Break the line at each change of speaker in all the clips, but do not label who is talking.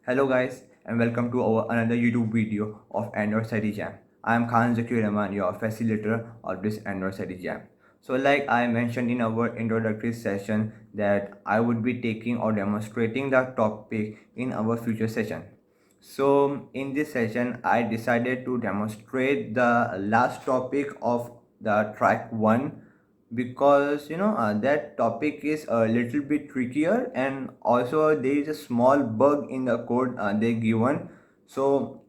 Hello guys and welcome to our another YouTube video of Android Study Jam. I am Khan Zakir Rahman, your facilitator of this Android Study Jam. So like I mentioned in our introductory session that I would be taking or demonstrating the topic in our future session. So in this session I decided to demonstrate the last topic of the track 1 because that topic is a little bit trickier and also there is a small bug in the code they given. So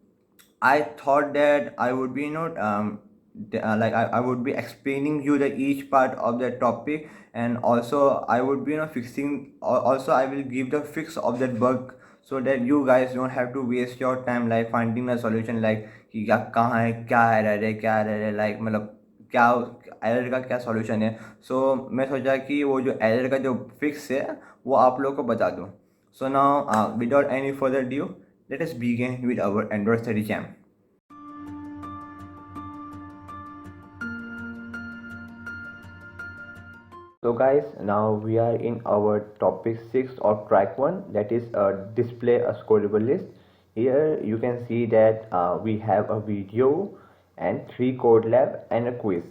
I thought that I would be I would be explaining you the each part of the topic, and also I would be fixing, also I will give the fix of that bug so that you guys don't have to waste your time like finding a solution like कि क्या कहाँ है, क्या error है, like मतलब क्या error का क्या सॉल्यूशन है. सो मैं सोचा कि वो जो एरर का जो फिक्स है वो आप लोगों को बता दूँ. So now without any further due let us begin with our Android Study Jam. So guys, now we are in our topic 6 of track 1, that is display a scoreable list. Here you can see that we have a video and 3 code lab and a quiz.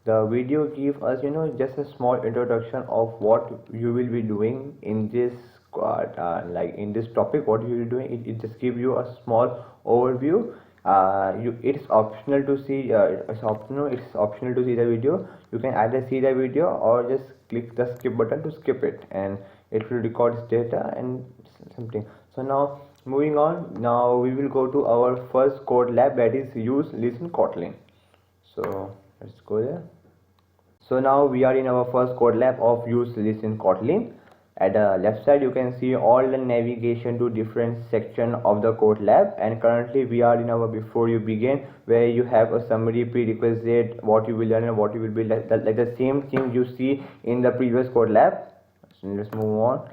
The video gives us just a small introduction of what you will be doing in this like in this topic, what you will be doing. It just gives you a small overview. It's optional to see the video. You can either see the video or just click the skip button to skip it, and it will record its data and something. So now moving on, now we will go to our first code lab, that is use listen Kotlin. So let's go there. So now we are in our first code lab of use listen Kotlin. At the left side you can see all the navigation to different section of the code lab, and currently we are in our before you begin, where you have a summary, prerequisite, what you will learn and what you will be like the same thing you see in the previous code lab. So let's move on.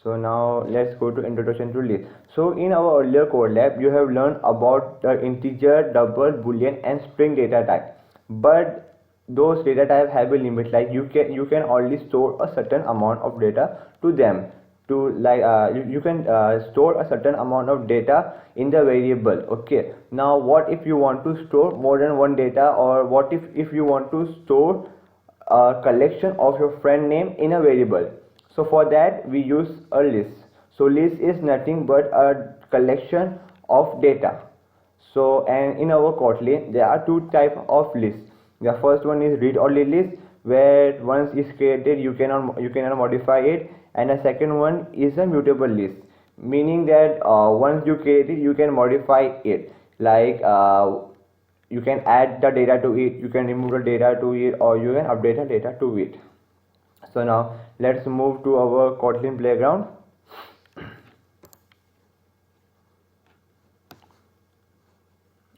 So now let's go to introduction to list. So in our earlier code lab you have learned about the integer, double, boolean and string data type, but those data type have a limit, like you can only store a certain amount of data to them, to like you can store a certain amount of data in the variable. Okay, now what if you want to store more than one data, or what if you want to store a collection of your friend name in a variable? So for that we use a list. So list is nothing but a collection of data. So and in our Kotlin there are two type of lists. The first one is read only list, where once is created you cannot modify it, and the second one is a mutable list, meaning that once you create it you can modify it, like you can add the data to it, you can remove the data to it, or you can update the data to it. So now let's move to our Kotlin playground.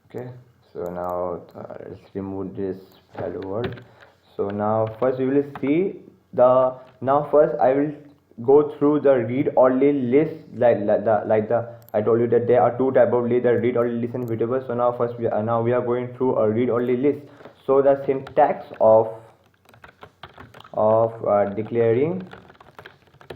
Okay, so now let's remove this hello world. So now first we will see the, now first I will go through the read only list, like the I told you that there are two type of list, the read only list and mutable. So now first we are going through a read only list. So the syntax of declaring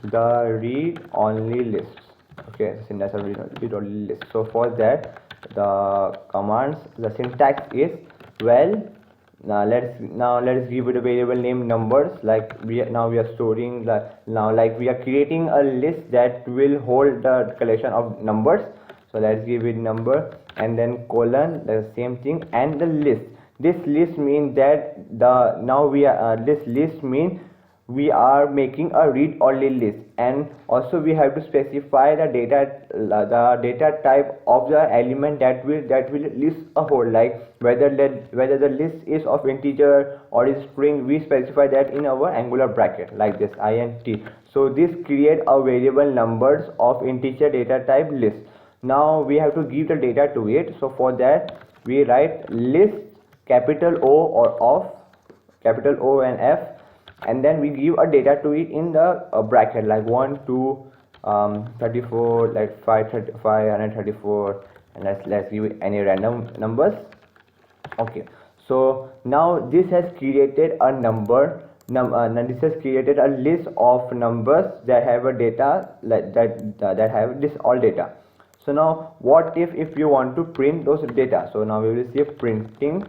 the read only list. Okay, syntax of read only list. So for that the commands, the syntax is, well, now let's give it a variable name numbers, like we are storing like we are creating a list that will hold the collection of numbers. So let's give it number, and then colon, the same thing, and the list. This list means that the now we are this list means we are making a read only list, and also we have to specify the data type of the element that will list a whole, like whether the list is of integer or is string. We specify that in our angular bracket like this, int. So this create a variable numbers of integer data type list. Now we have to give the data to it. So for that we write list capital O or of capital O and F, and then we give a data to it in the bracket, like 1 2 34, like 535 134, and let's give it any random numbers. Okay, so now this has created a this has created a list of numbers that have a data that have this all data. So now what if you want to print those data? So now we will see a printing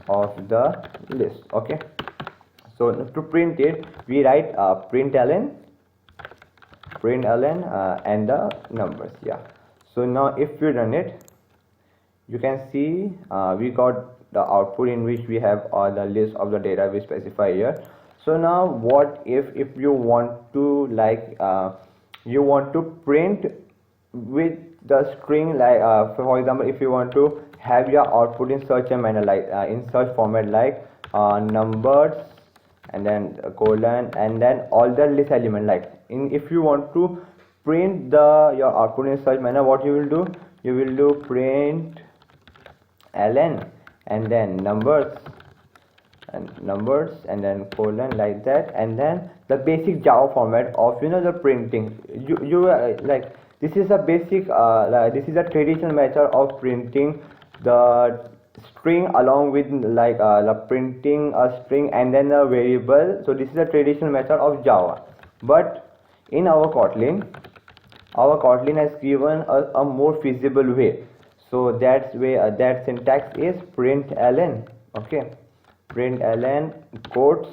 of the list. Okay, so to print it, we write println and the numbers. Yeah, so now if we run it, you can see we got the output in which we have all the list of the data we specify here. So now what if you want to like you want to print with the string, like for example, if you want to have your output in such a manner, like in such format, like numbers and then a colon and then all the list element, like if you want to print your output in such manner, what you will do, you will do print ln and then numbers and then colon, like that, and then the basic Java format of the printing. You like this is a basic like this is a traditional method of printing the string along with like the printing a string and then a variable. So this is a traditional method of Java, but in our Kotlin has given us a more feasible way. So that's way that syntax is println. Okay, println quotes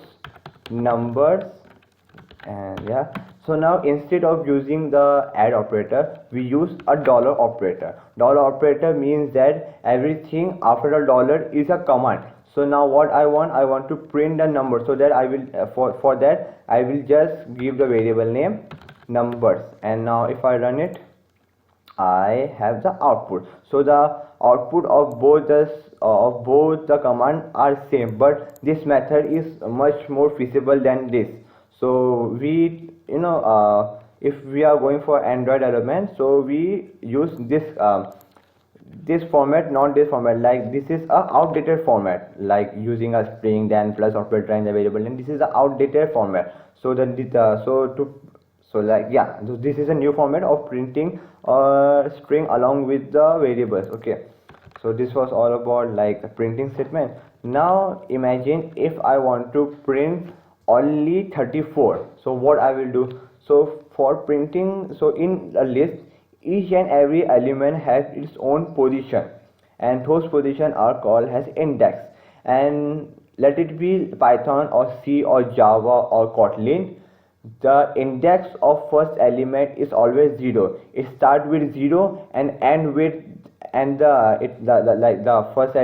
numbers, and yeah, so now instead of using the add operator, we use a dollar operator. Dollar operator means that everything after a dollar is a command. So now what I want to print the number, so that I will for that I will just give the variable name numbers, and now if I run it, I have the output. So the output of both the command are same, but this method is much more feasible than this. So we if we are going for Android development, so we use this format, not this format. Like this is a outdated format, like using a string then plus operator and the variable, and this is the outdated format. So then so like yeah, so this is a new format of printing a string along with the variables. Okay, so this was all about like a printing statement. Now imagine if I want to print only 34. So what I will do, so for printing, so in a list each and every element has its own position, and those positions are called as index. And let it be Python or C or Java or Kotlin, the index of first element is always 0. It start with 0 and end with, and the first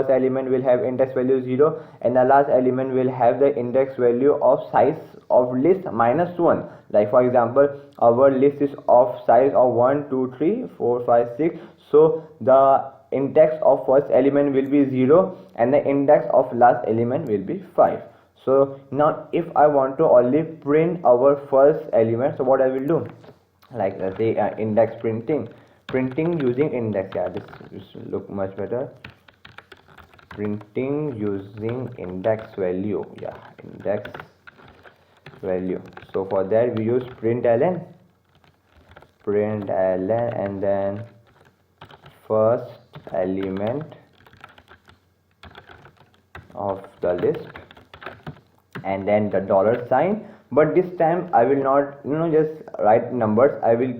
element will have index value 0, and the last element will have the index value of size of list -1. Like for example, our list is of size of 1 2 3 4 5 6, so the index of first element will be 0 and the index of last element will be 5. So now if I want to only print our first element, so what I will do, like let's say index printing using index. Yeah, this look much better. Printing using index value. Yeah, index value. So for that we use println and then first element of the list and then the $sign. But this time I will not just write numbers. I will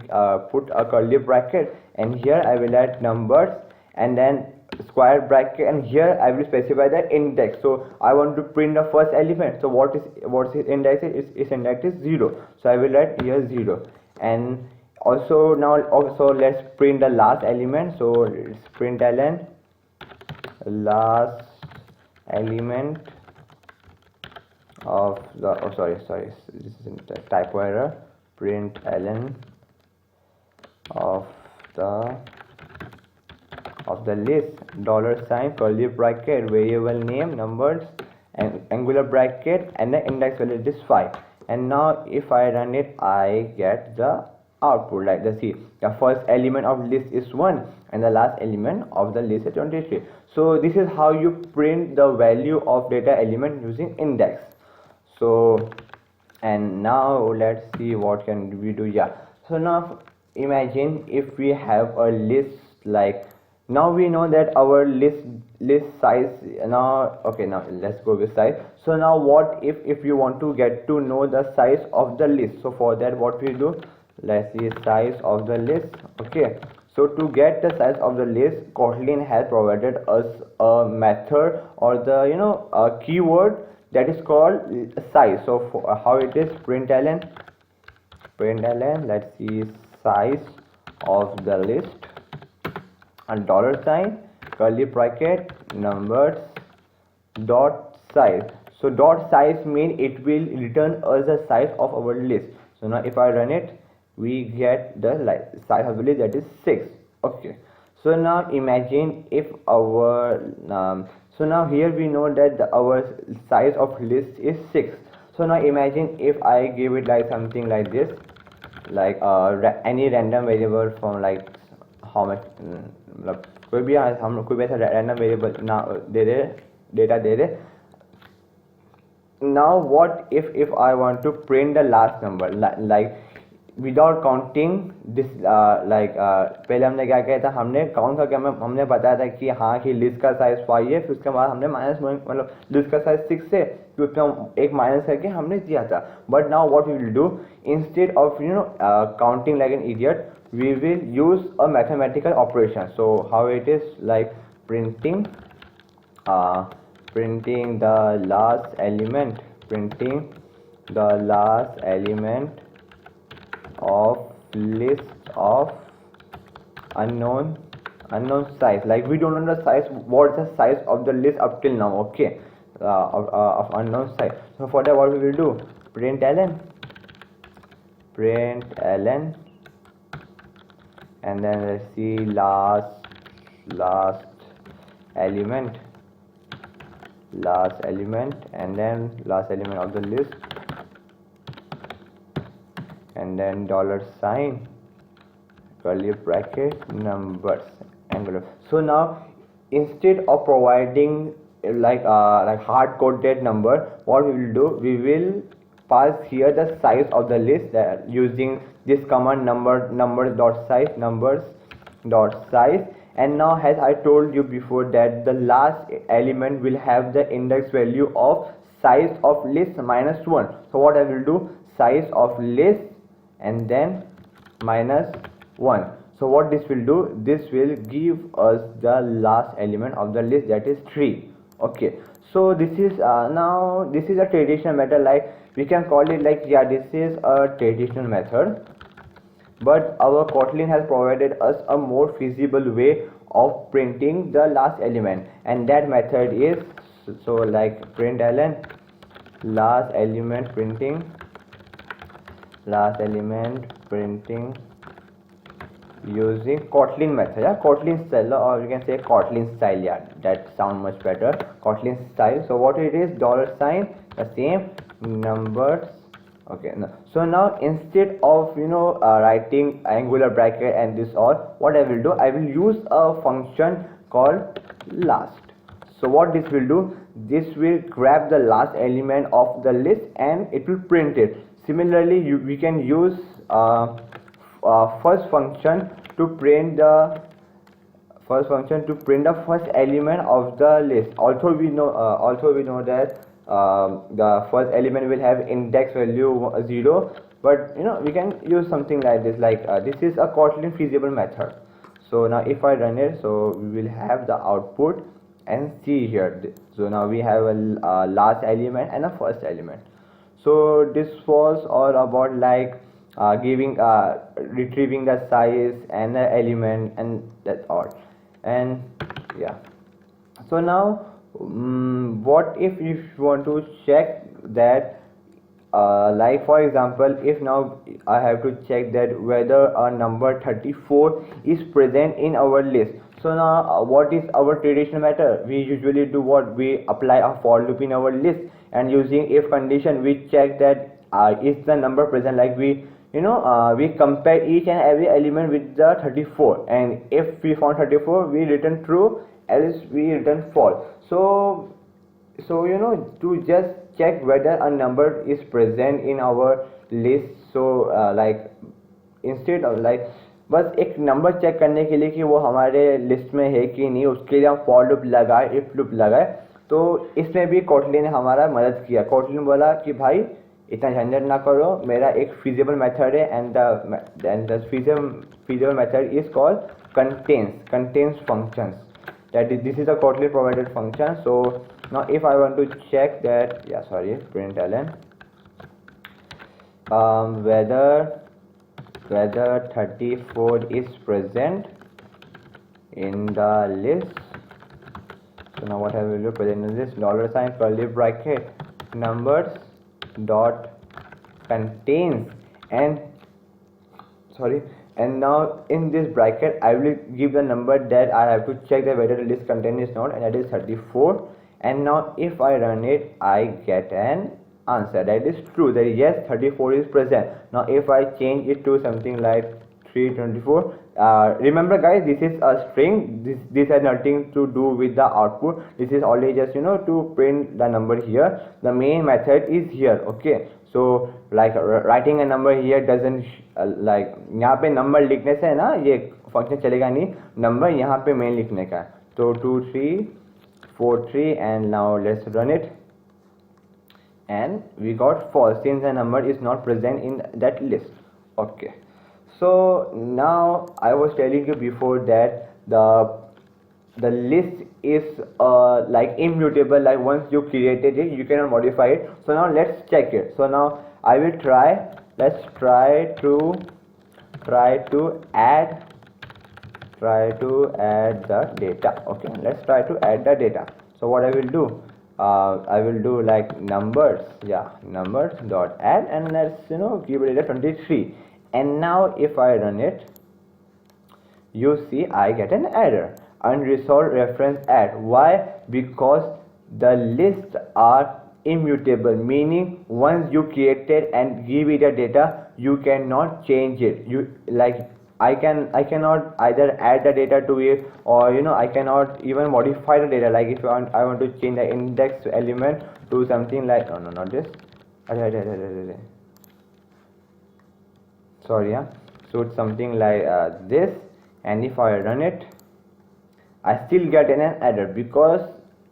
put a curly bracket, and here I will add numbers and then square bracket, and here I will specify the index. So I want to print the first element. So what's its index is? Its index is 0. So I will write here 0. And also now let's print the last element. So it's println last element of the sorry, this is a typo error. Println of the list, $sign, curly bracket, variable name numbers, and angular bracket, and the index value is 5. And now if I run it, I get the output. Like the first element of list is 1 and the last element of the list is 23. So this is how you print the value of data element using index. So and now let's see what can we do. Yeah, so now imagine if we have a list, like now we know that our list size now. Okay, now let's go with size. So now what if you want to get to know the size of the list? So for that what we do, let's see size of the list. Okay, so to get the size of the list, Kotlin has provided us a method or the a keyword that is called size. So for, how it is, println, let's see, size of the list and dollar sign, curly bracket, numbers, dot size. So dot size mean it will return us the size of our list. So now if I run it, we get the size of the list, that is 6. Okay, so now imagine if our so now here we know that our size of list is 6. So now imagine if I give it like something like this, like any random variable from like how much, मतलब कोई भी हम कोई भी ऐसा random variable ना दे दे, डेटा दे दे. Now what if I want to print the last number, like without counting this, पहले हमने क्या किया था, हमने काउंट करके हमने बताया था कि हाँ कि लिस्ट का साइज 5 है, फिर उसके बाद हमने माइनस मतलब लिस्ट का साइज 6 है, फिर उसमें एक माइनस करके हमने दिया था. But now what we will do, instead of counting like an idiot, we will use a mathematical operation. So how it is, like printing the last element, of list of unknown size. Like we don't know the size, what's the size of the list up till now. Okay, of unknown size. So for that, what we will do, println, and then let's see, last element, and then last element of the list, and then dollar sign, curly bracket, numbers, angular. So now instead of providing like hard coded number, what we will do, we will pass here the size of the list using this command, numbers dot size. And now, as I told you before, that the last element will have the index value of size of list -1. So what I will do, size of list and then -1. So what this will do, this will give us the last element of the list, that is 3. Okay, so this is now this is a traditional method, like we can call it like, yeah, this is a traditional method, but our Kotlin has provided us a more feasible way of printing the last element, and that method is, so like println last element printing using Kotlin method, yeah, Kotlin style, or you can say Kotlin style, yeah, that sound much better, Kotlin style. So what it is, dollar sign, the same, numbers. Okay, no. So now instead of writing angular bracket and this all, what I will do, I will use a function called last. So what this will do, this will grab the last element of the list and it will print it. Similarly, we can use first function to print the first element of the list. Also we know that the first element will have index value 0, but we can use something like this, like this is a Kotlin feasible method. So now if I run it, so we will have the output, and see here, so now we have a last element and a first element. So this was all about like retrieving the size and the element, and that's all. And yeah, so now what if you want to check that, like for example, if now I have to check that whether a number 34 is present in our list. So now what is our traditional method? We usually do what, we apply a for loop in our list, and using if condition we check that is the number present, like we we compare each and every element with the 34, and if we found 34 we return true, else we return false. So to just check whether a number is present in our list, so like instead of like बस एक number check करने के लिए कि वो हमारे list में है कि नहीं, उसके लिए हम फॉर लूप लगाए, इफ लूप लगाए. तो इसमें भी कोटलिन ने हमारा मदद किया. कोटलिन बोला कि भाई इतना झंझट ना करो, मेरा एक feasible method है and the feasible method is called contains functions. This is a Kotlin provided function. So now if I want to check that, println whether 34 is present in the list. So now what I will do, present in this $sign curly bracket numbers dot contains and now in this bracket I will give the number that I have to check that whether the list contains is not, and that is 34. And now if I run it, I get an answer that is true, that yes, 34 is present. Now if I change it to something like 324, remember guys, this is a string, this has nothing to do with the output. This is only just to print the number here. The main method is here. Okay, so like writing a number here doesn't like यहाँ पे number लिखने से ना ये function चलेगा नहीं, number यहाँ पे main लिखने का है. तो 2343 and now let's run it, and we got false since the number is not present in that list. Okay, so now I was telling you before that the list is like immutable, like once you created it you cannot modify it. So now let's check it. So now I will let's try to add the data. Okay, let's try to add the data. So what I will do, I will do like numbers dot add, and let's give it a 23. And now if I run it, you see I get an error, unresolved reference add. Why? Because the lists are immutable, meaning once you created and give it a data, you cannot change it. I cannot either add the data to it, or I cannot even modify the data. Like if I want to change the index element to something like, no, not this, sorry, so it's something like this, and if I run it, I still get an error because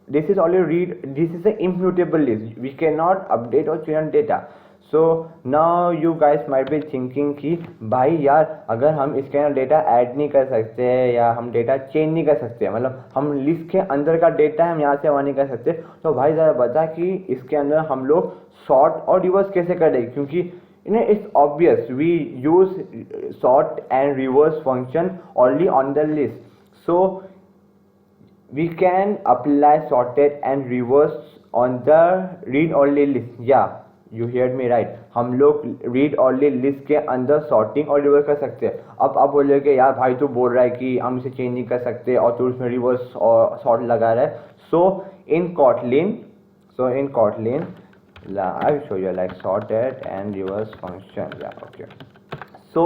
this is only this is an immutable list, we cannot update or change data. So now you guys might be thinking कि भाई यार, अगर हम इसके अंदर data add नहीं कर सकते या हम डेटा चेंज नहीं कर सकते, मतलब हम लिस्ट के अंदर का डेटा हम यहाँ से वहाँ नहीं कर सकते, तो भाई ज़रा बता कि इसके अंदर हम लोग सॉर्ट और रिवर्स कैसे करेंगे. क्योंकि it's obvious we use sort and reverse function only on the list, so we can apply sorted and reverse on the read only list. Yeah, you heard me right, हम लोग read only list के अंदर sorting और reverse कर सकते हैं. अब आप बोलोगे यार भाई तू बोल रहा है कि हम इसे चेंज नहीं कर सकते और तू उसमें reverse और sort लगा रहा है. So in Kotlin I will show you like sorted and reverse function. Yeah, okay. So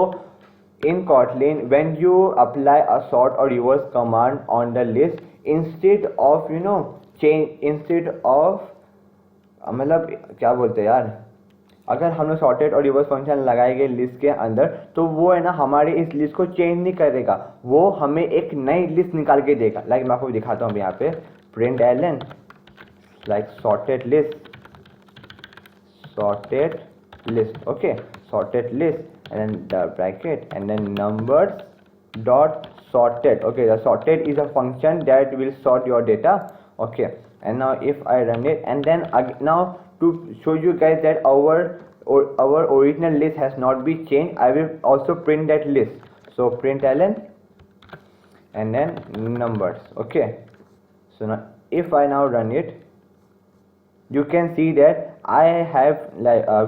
in Kotlin, when you apply a sort or reverse command on the list, instead of मतलब क्या बोलते हैं यार, अगर हम लोग सॉर्टेड और reverse function लगाएंगे लिस्ट के अंदर, तो वो है ना हमारे इस लिस्ट को चेंज नहीं करेगा, वो हमें एक नई लिस्ट निकाल के देगा. लाइक मैं आपको दिखाता हूँ यहाँ पे, println like sorted list. Okay, sorted list, and then the bracket, and then numbers dot sorted. Okay, the sorted is a function that will sort your data. Okay, and now if I run it, and then now to show you guys that our original list has not been changed, I will also print that list. So println and then numbers. Okay, so now if I now run it, you can see that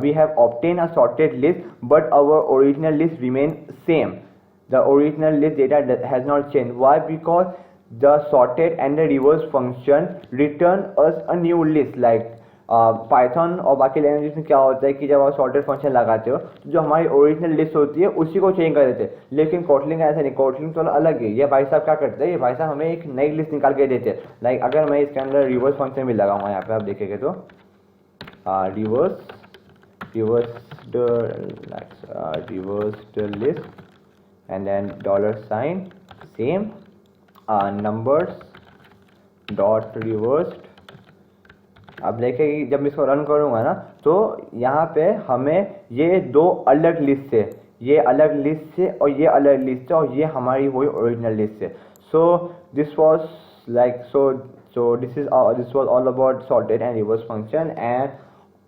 we have obtained a sorted list, but our original list remains same. The original list data has not changed. Why? Because the sorted and the reverse function return us a new list. Like Python और बाकी languages में क्या होता है कि जब आप sorted function लगाते हो तो जो हमारी ओरिजिनल लिस्ट होती है उसी को चेंज कर देते हैं. लेकिन कोटलिन का ऐसा नहीं, कोटलिन तो अलग है. ये भाई साहब क्या करते हैं, ये भाई साहब हमें एक नई लिस्ट निकाल के देते हैं. लाइक अगर मैं इसके अंदर रिवर्स फंक्शन भी लगाऊंगा, यहाँ पे आप देखेंगे तो reversed list and then $sign same numbers dot reversed. अब देखें कि जब मैं इसको रन करूंगा ना तो यहाँ पे हमें ये दो अलग लिस्ट है, ये अलग लिस्ट से और ये अलग लिस्ट है, और ये हमारी वही ओरिजिनल लिस्ट है. सो this was like so this was all about sorted and reverse function and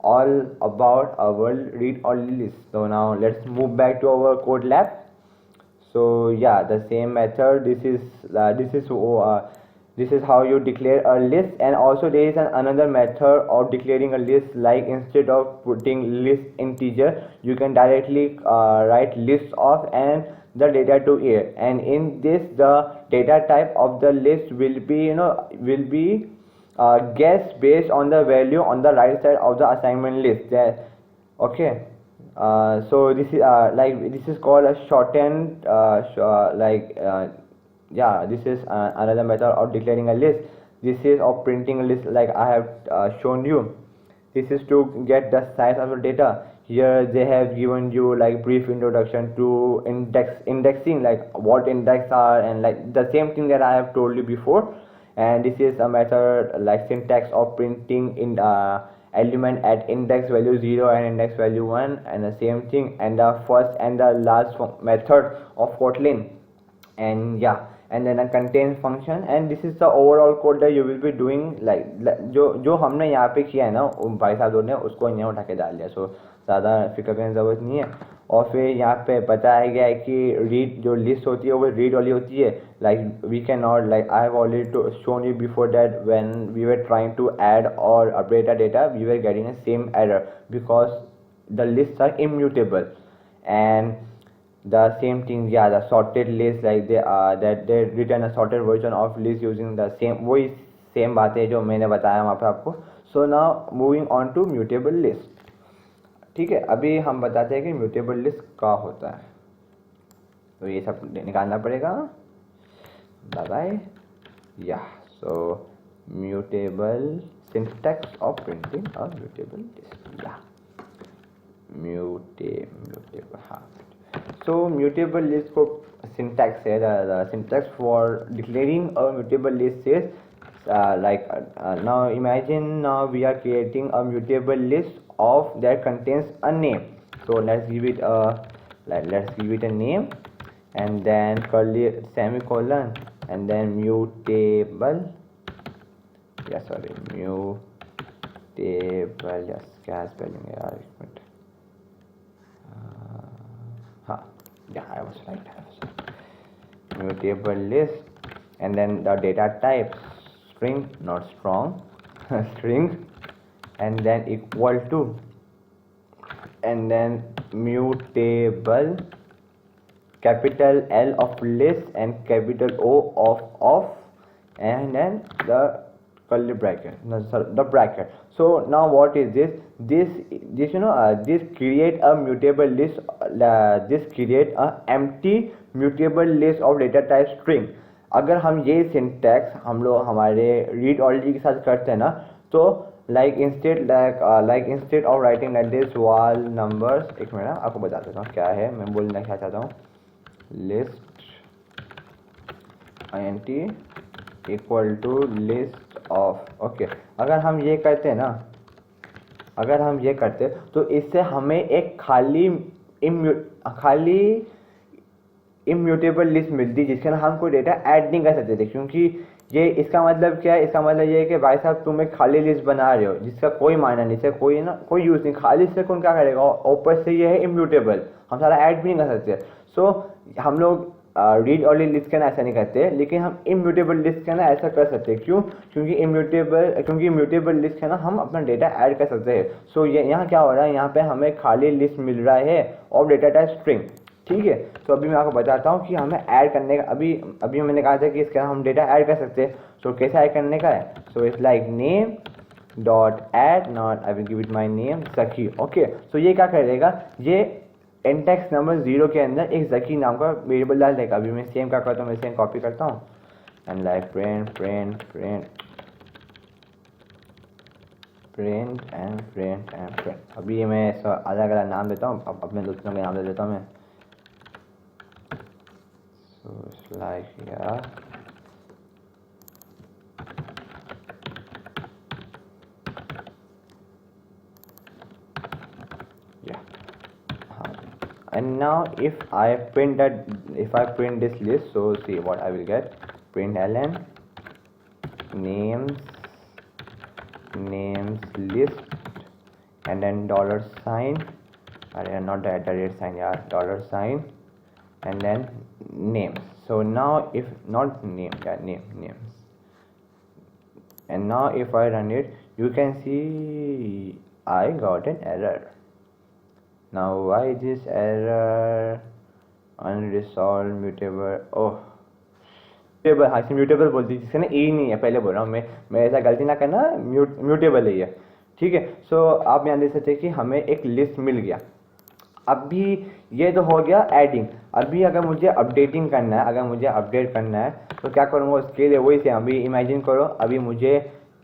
all about our read only list. So now let's move back to our code lab. So yeah, the same method. This is how you declare a list, and also there is another method of declaring a list. Like instead of putting list integer, you can directly write list of and the data to here. And in this, the data type of the list will be guess based on the value on the right side of the assignment list. Okay. So this is called a shortened yeah, this is another method of declaring a list. This is of printing a list, like I have shown you. This is to get the size of the data. Here they have given you like brief introduction to indexing, like what index are, and like the same thing that I have told you before. And this is a method like syntax of printing in element at index value 0 and index value 1, and the same thing, and the first and the last method of Kotlin. And yeah, and then a contains function, and this is the overall code that you will be doing. like जो हमने यहाँ पे किया है ना, भाई साहब ने उसको यहाँ उठा के डाल दिया. सो ज़्यादा फिक्र करने की ज़रूरत नहीं है. और फिर यहाँ पे बताया गया है कि रीड जो लिस्ट होती है वो रीड वाली होती है. Like we can not, like I have already shown you before that when we were trying to add और update a data, we were getting a same error because the lists are immutable. And the same thing, yeah, the sorted list, like they written a sorted version of list using the same, वही same बातें जो मैंने बताया वहाँ पे आपको. So now moving on to mutable list. ठीक है, अभी हम बताते हैं कि म्यूटेबल लिस्ट क्या होता है. तो ये सब निकालना पड़ेगा. Bye bye. Yeah so mutable syntax of printing a mutable list. Yeah mutable, हाँ. So mutable list को syntax है, the syntax for declaring a mutable list is now imagine now we are creating a mutable list of that contains a name. So let's give it a name, and then curly semicolon, and then mutable. Yeah, sorry, mutable. Yes, क्या spelling है यार, एक minute. Yeah, I was right. Mutable list, and then the data type string, not strong, string, and then equal to, and then mutable capital L of list and capital O of, and then the curly bracket, no, sorry, the bracket. So now what is this? This create a mutable list. This create a empty mutable list of data type string. अगर हम ये syntax हम लोग हमारे read only के साथ करते हैं ना, तो instead of writing like this wall numbers, एक मिनट आपको बता देता हूँ क्या है मैं बोलना क्या चाहता हूँ. list int equal to list of. Okay, अगर हम ये करते हैं ना, तो इससे हमें एक खाली इम्यूटेबल लिस्ट मिलती है जिसके अंदर हम कोई डेटा ऐड नहीं कर सकते थे. क्योंकि ये इसका मतलब क्या है? इसका मतलब ये है कि भाई साहब तुम एक खाली लिस्ट बना रहे हो जिसका कोई मायना नहीं, इससे कोई यूज़ नहीं. खाली से कौन क्या करेगा? ऊपर से ये है इम्यूटेबल, हम सारा ऐड भी नहीं कर सकते. सो हम लोग रीड ओनली लिस्ट के अंदर ऐसा नहीं करते, लेकिन हम इम्यूटेबल लिस्ट के अंदर ऐसा कर सकते हैं. क्यों? क्योंकि इम्यूटेबल लिस्ट के अंदर हम अपना डेटा ऐड कर सकते हैं. सो ये यहाँ क्या हो रहा है? यहाँ पे हमें खाली लिस्ट मिल रहा है और डेटा टाइप स्ट्रिंग. ठीक है, तो अभी मैं आपको बताता हूँ कि हमें ऐड करने का, अभी मैंने कहा था कि इसके अंदर हम डेटा ऐड कर सकते हैं. सो कैसे ऐड करने का है? So it's like name dot add, not I will give it my name सखी. ओके, सो ये क्या करेगा? ये इंडेक्स नंबर 0 के अंदर एक जकी नाम का वेरिएबल डाल देगा. अभी मैं सेम क्या करता हूँ, मैं सेम कॉपी करता हूँ एंड लाइक प्रिंट एंड. अभी मैं अलग अलग नाम देता हूँ, अपने दोस्तों के नाम दे देता हूँ मैं. सो लाइक यार and now if I print this list, so see what I will get. Print ln names list, and then dollar sign, not the @ sign, yeah, dollar sign, and then names. So now if not name, yeah, names, and now if I run it, you can see I got an error. Now why this error? Unresolved mutable, oh mutable, हाँ इसे mutable बोलती है, जिसका ना ए नहीं है, पहले बोल रहा हूँ मैं ऐसा गलती ना करना, म्यूटेबल है ये, ठीक है। सो आप यहाँ देख सकते हैं कि हमें एक लिस्ट मिल गया। अभी ये तो हो गया एडिंग। अभी अगर मुझे अपडेटिंग करना है, अगर मुझे अपडेट करना है तो क्या करूँगा, उसके लिए वही से अभी इमेजिन करो, अभी मुझे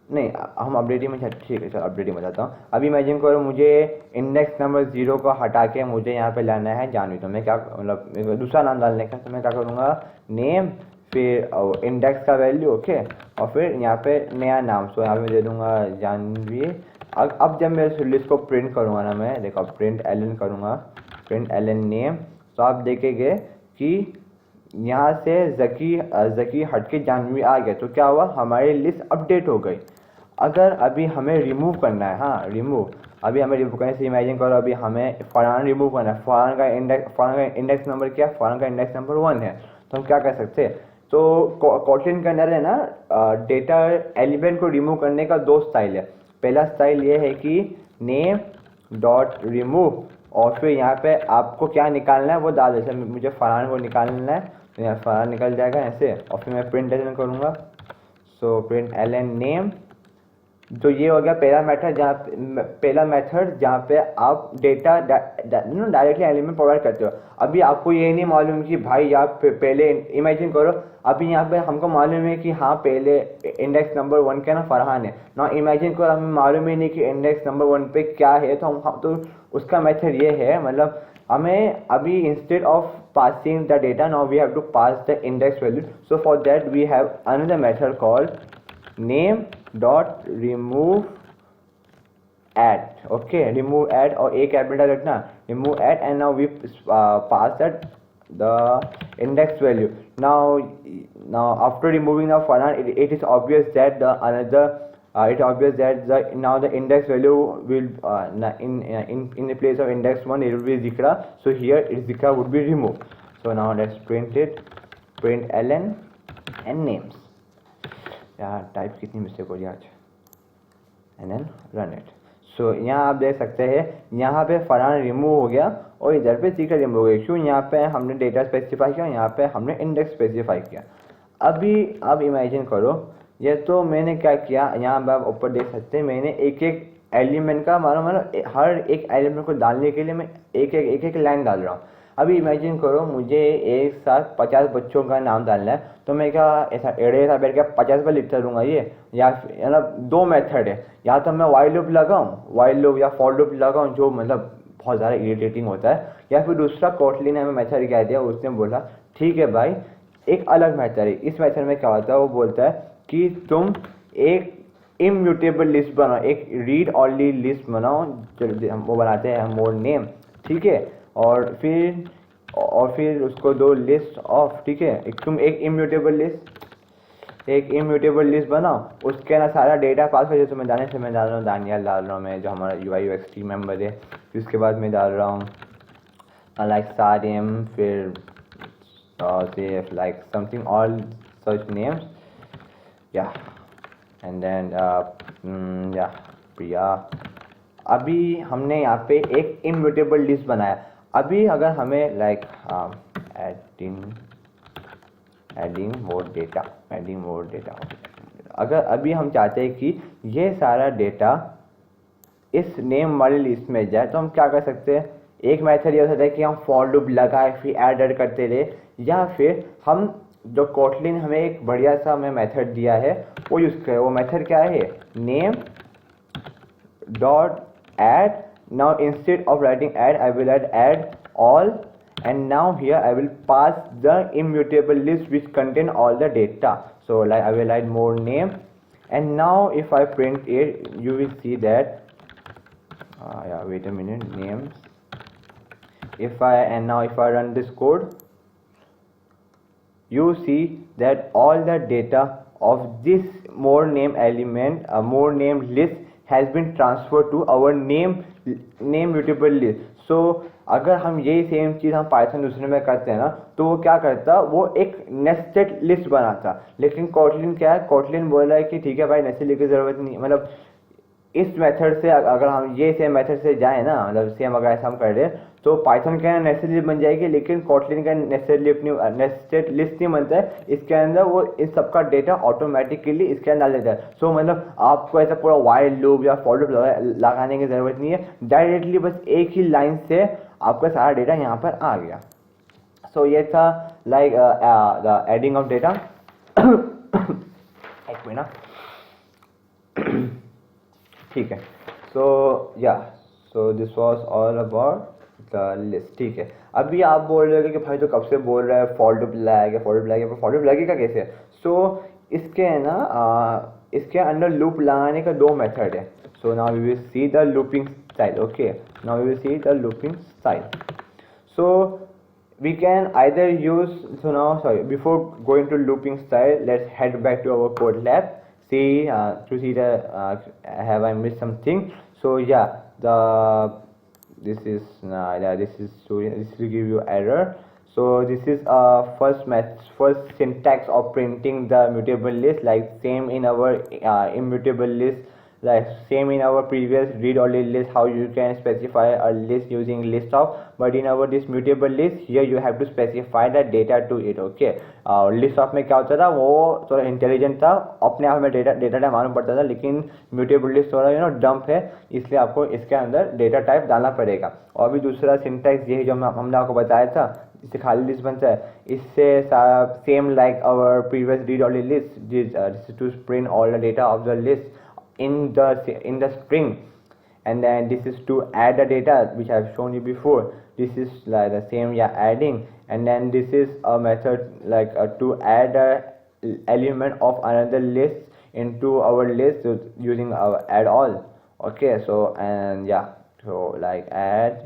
नहीं, हम अपडेटिंग में, ठीक है चलो अपडेटिंग में जाता हूँ। अभी इमेजिन करो मुझे इंडेक्स नंबर 0 को हटा के मुझे यहाँ पे लाना है जानवी, तो मैं क्या मतलब दूसरा नाम डालने का, तो मैं क्या करूँगा, नेम, फिर इंडेक्स का वैल्यू, ओके, और फिर यहाँ पे नया नाम, सो यहाँ पे दे दूँगा जानवी। अब जब मैं इस लिस्ट को प्रिंट करूँगा ना, मैं देखो प्रिंट एलन करूँगा, प्रिंट एलन नेम, तो आप देखेंगे कि यहाँ से जकी हट के जानवी आ गया, तो क्या हुआ, हमारी लिस्ट अपडेट हो गई। अगर अभी हमें रिमूव करना है, हाँ रिमूव, अभी हमें रिमूव करने से इमेजिन करो अभी हमें फरहान रिमूव करना है, फरहान का इंडेक्स नंबर क्या, फरहान का इंडेक्स नंबर 1 है, तो हम क्या कर सकते हैं, तो कोटलिन के अंदर है ना डेटा एलिमेंट को रिमूव करने का 2 स्टाइल है। पहला स्टाइल ये है कि नेम डॉट रिमूव, और फिर यहाँ पे आपको क्या निकालना है वो डाल, जैसे मुझे फरहान को निकालना है, तो यहाँ फरहान निकल जाएगा ऐसे, और फिर मैं प्रिंट एलन करूँगा, सो प्रिंट एलन नेम। तो ये हो गया पहला मेथड जहाँ पे आप डेटा डायरेक्टली एलिमेंट प्रोवाइड करते हो। अभी आपको ये नहीं मालूम कि भाई आप पहले इमेजिन करो, अभी यहाँ पे हमको मालूम है कि हाँ पहले इंडेक्स नंबर 1 का ना फरहान है ना, इमेजिन करो हमें मालूम ही नहीं कि इंडेक्स नंबर 1 पे क्या है, तो हम तो उसका मेथड ये है, मतलब हमें अभी instead of passing the data now we have to pass the index value, so for that we have another method called name dot remove add, okay, remove add, और एक कैपिटल रखना, remove add, and now we pass that the index value. Now after removing the Farhan, it is obvious that the another it's obvious that now the index value will in the place of index 1 it will be zikra, so here zikra would be removed. So now let's print it, print ln and names, यार type कितनी mistake हो रही है आज, and then run it. सो यहाँ आप देख सकते हैं यहाँ पे फरहान रिमूव हो गया और इधर पे सीक्रेट रिमूव हो गया, क्यों, यहाँ पे हमने डेटा स्पेसिफाई किया, यहाँ पे हमने इंडेक्स स्पेसिफाई किया। अभी आप इमेजिन करो, ये तो मैंने क्या किया, यहाँ पे आप ऊपर देख सकते हैं मैंने एक एक एलिमेंट का मानो हर एक एलिमेंट को डालने के लिए मैं एक एक लाइन डाल रहा हूँ। अभी इमेजिन करो मुझे एक साथ 50 बच्चों का नाम डालना है, तो मैं क्या ऐसा ऐसा बैठ के 50 पर लिखता रहूँगा ये, या मतलब 2 मेथड है, या तो मैं वाइल लूप लगाऊँ या फॉर लूप लगाऊँ, जो मतलब बहुत ज़्यादा इरिटेटिंग होता है, या फिर दूसरा कोटलिन ने हमें मेथड क्या दिया, उसने बोला ठीक है भाई एक अलग मेथड है, इस मेथड में क्या होता है, वो बोलता है कि तुम एक इम्यूटेबल लिस्ट बनाओ, एक रीड ऑनली लिस्ट बनाओ, जो वो बनाते हैं मोर नेम, ठीक है, और फिर उसको दो लिस्ट ऑफ, ठीक है, तुम एक इम्यूटेबल लिस्ट बनाओ, उसके ना सारा डेटा पास हो जाए। तो मैं डाल रहा हूँ दानियाल डाल रहा हूँ मैं, जो हमारा UI UX टीम मेंबर है, फिर उसके बाद मैं डाल रहा हूँ लाइक सारिम, फिर like something all such names, या एंड देन या प्रिया। अभी हमने यहाँ पे एक इम्यूटेबल लिस्ट बनाया। अभी अगर हमें लाइक एडिंग मोर डेटा, अगर अभी हम चाहते हैं कि ये सारा डेटा इस नेम वाली लिस्ट में जाए, तो हम क्या कर सकते हैं, एक मेथड ये हो सकता है कि हम फॉर लूप लगाए फिर ऐड करते रहे, या फिर हम जो कोटलिन हमें एक बढ़िया सा हमें मेथड दिया है वो यूज़ करें। वो मेथड क्या है, name dot add. Now instead of writing add, I will add all, and now here I will pass the immutable list which contain all the data. So like I will add more name, and now if I print it, you will see that yeah, wait a minute, names, if I run this code, you see that all the data of this more name element, a more name list has been transferred to our name mutable list. So अगर हम यही same चीज़ हम Python दूसरे में करते हैं ना, तो वो क्या करता, वो एक नेस्टेड लिस्ट बनाता. लेकिन कोटलिन क्या है, कोटलिन बोल रहा है कि ठीक है भाई नेस्टेड लिस्ट की ज़रूरत नहीं, मतलब इस मेथड से अगर हम ये सेम मेथड से जाएं ना, मतलब सेम अगर ऐसा हम कर रहे हैं, तो पाइथन का नेस्टेड लिस्ट बन जाएगी, लेकिन कोटलिन का नेस्टेड लिस्ट नहीं बनता है. इसके अंदर वो इस सबका डेटा ऑटोमेटिकली इसके अंदर डाल देता है. सो मतलब आपको ऐसा पूरा वाइल लूप या फॉर लूप लगाने की ज़रूरत नहीं है, डायरेक्टली बस एक ही लाइन से आपका सारा डेटा यहाँ पर आ गया. सो ये था like the adding of data. एक मिनट. ठीक है. सो this was all about the list. ठीक है. अभी आप बोल रहे हो कि भाई तो कब से बोल रहा है फॉर लूप लगेगा, फॉर लूप लगेगा कैसे. सो इसके है ना, इसके अंदर लूप लगाने का दो मेथड है. So now we will see the looping style. Okay, now we will see the looping style. So we can either use, so now sorry, before going to looping style, let's head back to our code lab, see to see the have I missed something. So yeah, this will give you error. So this is first syntax of printing the mutable list, like same in our immutable list, like same in our previous read only list, how you can specify a list using list of, but in our this mutable list here you have to specify the data to it. Okay, list of में क्या होता था, वो थोड़ा intelligent था, अपने आप में डेटा टाइप मालूम पड़ता था, लेकिन म्यूटेबल लिस्ट थोड़ा डंप है, इसलिए आपको इसके अंदर डेटा टाइप डालना पड़ेगा. और भी दूसरा सिंटैक्स यही जो हमने आपको बताया था, इससे खाली लिस्ट बनता है. इससे same like our previous read only list, this to print all the data of the list in the string, and then this is to add the data which I have shown you before. This is like the same, adding, and then this is a method like to add a element of another list into our list using our add all. Okay, so and so like add,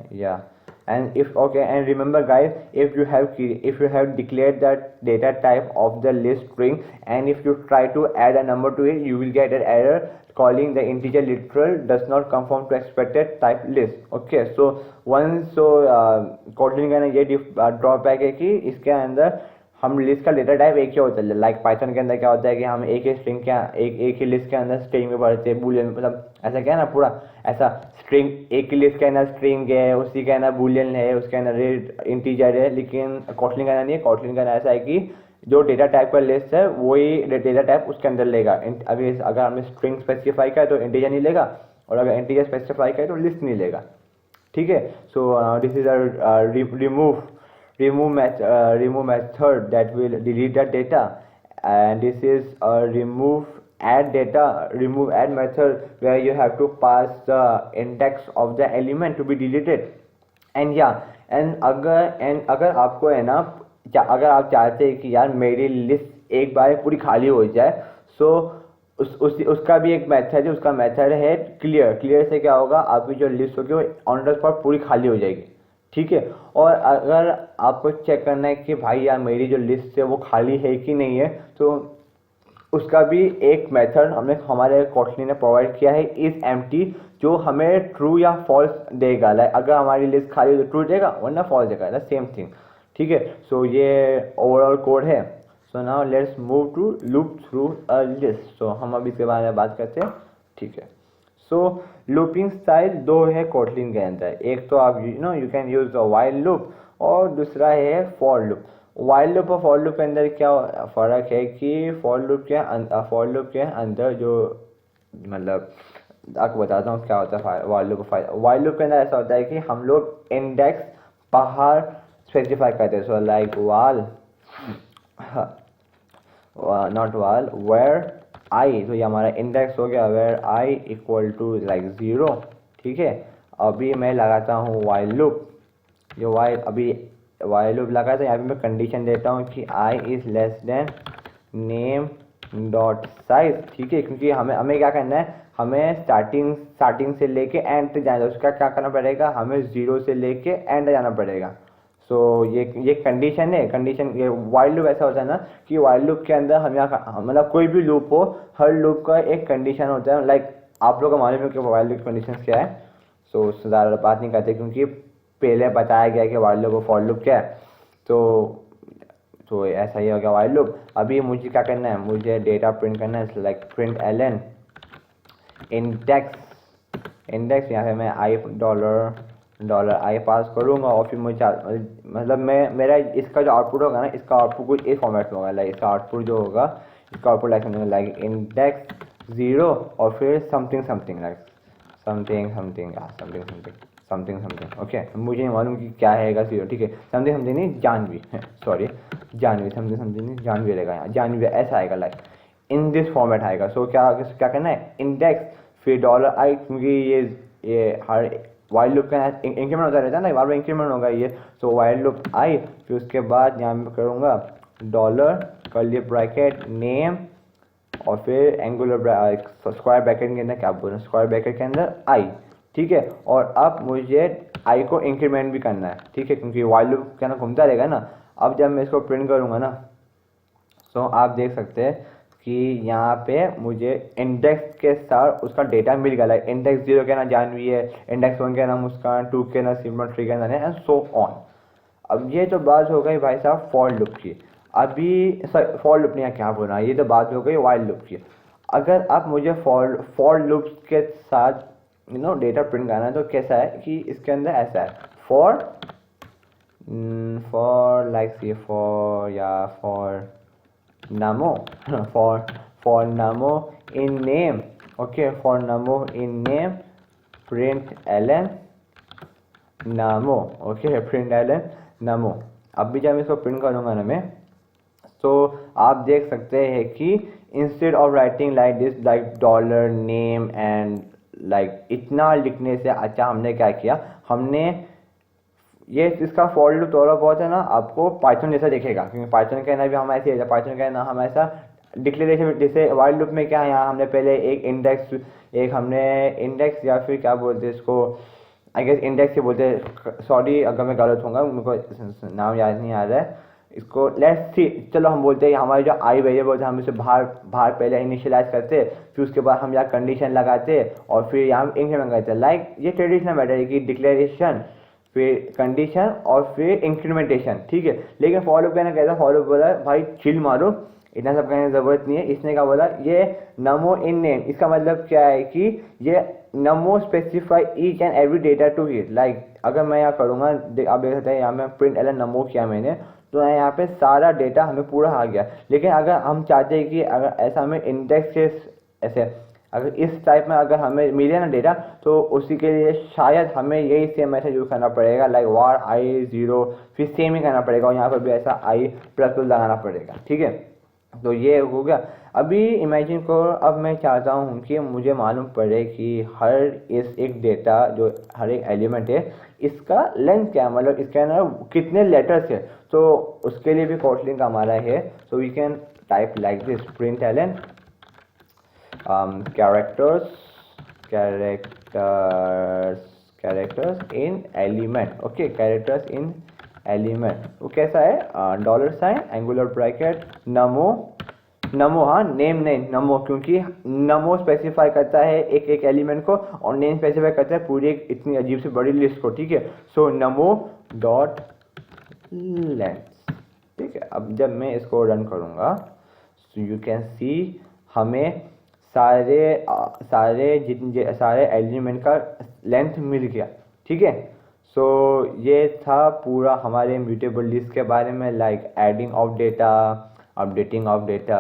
and and remember guys, if you have declared that data type of the list string, and if you try to add a number to it, you will get an error calling the integer literal does not conform to expected type list. Okay, so once Kotlin का ना ये drawback है कि इसके अंदर हम list का data type एक ही होता है. लाइक पाइथन के अंदर क्या होता है कि हम एक ही स्ट्रिंग एक ही लिस्ट के अंदर स्ट्रिंग में पढ़ते हैं, बूलियन, मतलब ऐसा क्या है ना, पूरा ऐसा स्ट्रिंग एक ही लिस्ट के अंदर स्ट्रिंग है, उसी के अंदर बूलियन है, उसके अंदर इंटीजर है. लेकिन कोटलिन का नहीं है. कोटलिन का ऐसा है कि जो डेटा टाइप का लिस्ट है वही डेटा टाइप उसके अंदर लेगा. अगर हमने स्ट्रिंग स्पेसिफाई किया तो इंटीजर नहीं लेगा, और अगर इंटीजर स्पेसिफाई किया तो लिस्ट नहीं लेगा. ठीक है. So this is a remove method that will delete the data, and this is a remove add method where you have to pass the index of the element to be deleted. and अगर आपको है ना, अगर आप चाहते हैं कि यार मेरी लिस्ट एक बार पूरी खाली हो जाए, सो उसका भी एक मेथड है. उसका मेथड है क्लियर से क्या होगा, आपकी जो लिस्ट होगी वो ऑन द स्पॉट पूरी खाली हो जाएगी. ठीक है. और अगर आपको चेक करना है कि भाई यार मेरी जो लिस्ट है वो खाली है कि नहीं है, तो उसका भी एक मेथड हमारे कोटलिन ने प्रोवाइड किया है, इज एम्प्टी, जो हमें ट्रू या फॉल्स देगा. लाइक अगर हमारी लिस्ट खाली तो ट्रू देगा, वरना फॉल्स देगा, सेम थिंग. ठीक है. सो ये ओवरऑल कोड है. So now let's move to loop through a list. So हम अभी इसके बारे में बात करते हैं. ठीक है. सो लूपिंग स्टाइल दो है कोटलिन के अंदर. एक तो आप you can use the while loop, और दूसरा है फॉर लूप. वाइल लूप और फॉर लूप के अंदर क्या फ़र्क है कि फॉर लूप के अंदर जो, मतलब आपको बताता हूँ क्या होता है वाइल लूप के अंदर ऐसा होता है कि हम लोग इंडेक्स बाहर स्पेसिफाई करते हैं. So like not val where I, तो ये हमारा इंडेक्स हो गया, where I equal to like 0. ठीक है. अभी मैं लगाता हूँ वाइल लूप. जो वाइल लूप लगा था, यहाँ पे मैं कंडीशन देता हूँ कि I is less than name dot size, ठीक है, क्योंकि हमें हमें क्या करना है, हमें स्टार्टिंग से लेके एंड तक जाना है, उसका क्या करना पड़ेगा, हमें 0 से लेके एंड जाना पड़ेगा। सो ये कंडीशन है, कंडीशन ये वाइल लूप ऐसा होता है ना कि वाइल लूप के अंदर हम यहाँ मतलब कोई भी लूप हो, हर लूप का एक कंडीशन होता है। लाइक आप लोग को मालूम है कि वाइल लूप कंडीशन क्या है, सो उससे ज़्यादा बात नहीं करते क्योंकि पहले बताया गया कि वाइल लूप और फॉर लूप क्या है। तो ऐसा ही हो गया वाइल लूप। अभी मुझे क्या करना है, मुझे डेटा प्रिंट करना है, लाइक प्रिंट एलन इंडेक्स यहाँ पे मैं आई डॉलर आई पास करूँगा और फिर मुझे मतलब मेरा इसका जो आउटपुट होगा ना, इसका आउटपुट कुछ इस फॉर्मेट में होगा। लाइक इसका आउटपुट जो होगा, इसका आउटपुट लाइक इंडेक्स 0 और फिर something something, like something okay. मुझे नहीं मालूम कि क्या है 0, ठीक है, समथिंग समथिंग नहीं, जानवी सॉरी जानवी, समथिंग नहीं जानवी रहेगा, यहाँ जानवी ऐसा आएगा, लाइक इन दिस फॉर्मेट आएगा। सो क्या करना है, इंडेक्स फिर डॉलर आई, क्योंकि ये हर वाइल लूप का इंक्रीमेंट होता रहता है ना, बार बार इंक्रीमेंट होगा ये। सो वाइल लूप आई, फिर उसके बाद यहाँ पे करूँगा डॉलर कर्ली ब्रैकेट नेम और फिर एंगुलर स्क्वायर ब्रैकेट के अंदर क्या बोलना, स्क्वायर ब्रैकेट के अंदर आई, ठीक है। और अब मुझे आई को इंक्रीमेंट भी करना है, ठीक है, क्योंकि वाइल लूप क्या ना घूमता रहेगा ना। अब जब मैं इसको प्रिंट करूँगा ना, सो आप देख सकते हैं कि यहाँ पे मुझे इंडेक्स के साथ उसका डेटा मिल गया। लाइक इंडेक्स 0 के ना जानवी है, इंडेक्स 1 के नाम मुस्कान, 2 के ना सिमरन, 3 के ना एंड सो ऑन। अब ये तो बात हो गई भाई साहब फॉर लूप की। अभी सॉरी फॉर लूप नहीं, क्या बोलना, ये तो बात हो गई वाइल लूप की। अगर आप मुझे फॉर लूप के साथ डेटा प्रिंट करना है तो कैसा है कि इसके अंदर ऐसा है, for like C for namo for namo in name, okay, for namo in name print ln namo, okay, print ln namo। अब भी जब मैं इसको प्रिंट करूँगा ना मैं, तो आप देख सकते हैं कि instead of writing like this, like dollar name and like इतना लिखने से अच्छा हमने क्या किया, हमने ये इसका फॉर लूप थोड़ा बहुत है ना आपको पाइथन जैसा दिखेगा, क्योंकि पाइथन कहना भी हम ऐसे, पाइथन कहना हम ऐसा डिक्लेरेशन, जैसे वाइल लूप में क्या है, यहाँ हमने पहले एक इंडेक्स या फिर क्या बोलते हैं इसको, आई गेस इंडेक्स ही बोलते हैं, सॉरी अगर मैं गलत होऊंगा, मुझको नाम याद नहीं आ रहा है इसको। लेट्स सी, चलो हम बोलते हैं हमारे जो आई वेरिएबल हम इसे बाहर पहले इनिशियलाइज करते, फिर उसके बाद हम यहाँ कंडीशन लगाते और फिर यहाँ इंक्रीमेंट करते। लाइक ये ट्रेडिशनल मैटर है कि डिक्लेरेशन फिर कंडीशन और फिर इंक्रीमेंटेशन, ठीक है। लेकिन फॉर लूप कहना कैसा, फॉर लूप बोला भाई चिल मारो, इतना सब कहने की जरूरत नहीं है। इसने क्या बोला, ये नमो इन नेम, इसका मतलब क्या है कि ये नमो specify each and every data to hit. Like अगर मैं यहाँ करूँगा, आप देख सकते हैं यहाँ में प्रिंट एलन नमो किया मैंने, तो यहाँ पे सारा डेटा हमें पूरा आ गया। लेकिन अगर हम चाहते हैं कि अगर ऐसा हमें इंडेक्स के ऐसे अगर इस टाइप में अगर हमें मिले ना डेटा, तो उसी के लिए शायद हमें यही सेम मैसेज यूज़ करना पड़ेगा, लाइक वार आई 0 फिर सेम ही करना पड़ेगा और यहाँ पर भी ऐसा आई प्लस लगाना पड़ेगा, ठीक है। तो ये हो गया। अभी इमेजिन करो, अब मैं चाहता हूँ कि मुझे मालूम पड़े कि हर एक डेटा जो हर एक एलिमेंट है इसका लेंथ क्या है, मतलब इसके अंदर कितने लेटर्स है। तो उसके लिए भी कोटलिन का हमारा है, so we can type like this println characters in element, okay, characters in element। वो कैसा है, डॉलर साइन एंगुलर ब्रैकेट नमो हाँ, नेम नहीं नमो, क्योंकि नमो स्पेसिफाई करता है एक एलिमेंट को और नेम स्पेसिफाई करता है पूरी एक इतनी अजीब सी बड़ी लिस्ट को, ठीक है। सो नमो डॉट लेंथ, ठीक है। अब जब मैं इसको रन करूँगा, सो यू कैन सी हमें सारे एलिमेंट का लेंथ मिल गया, ठीक है। सो ये था पूरा हमारे म्यूटेबल लिस्ट के बारे में, like adding of data, updating of data,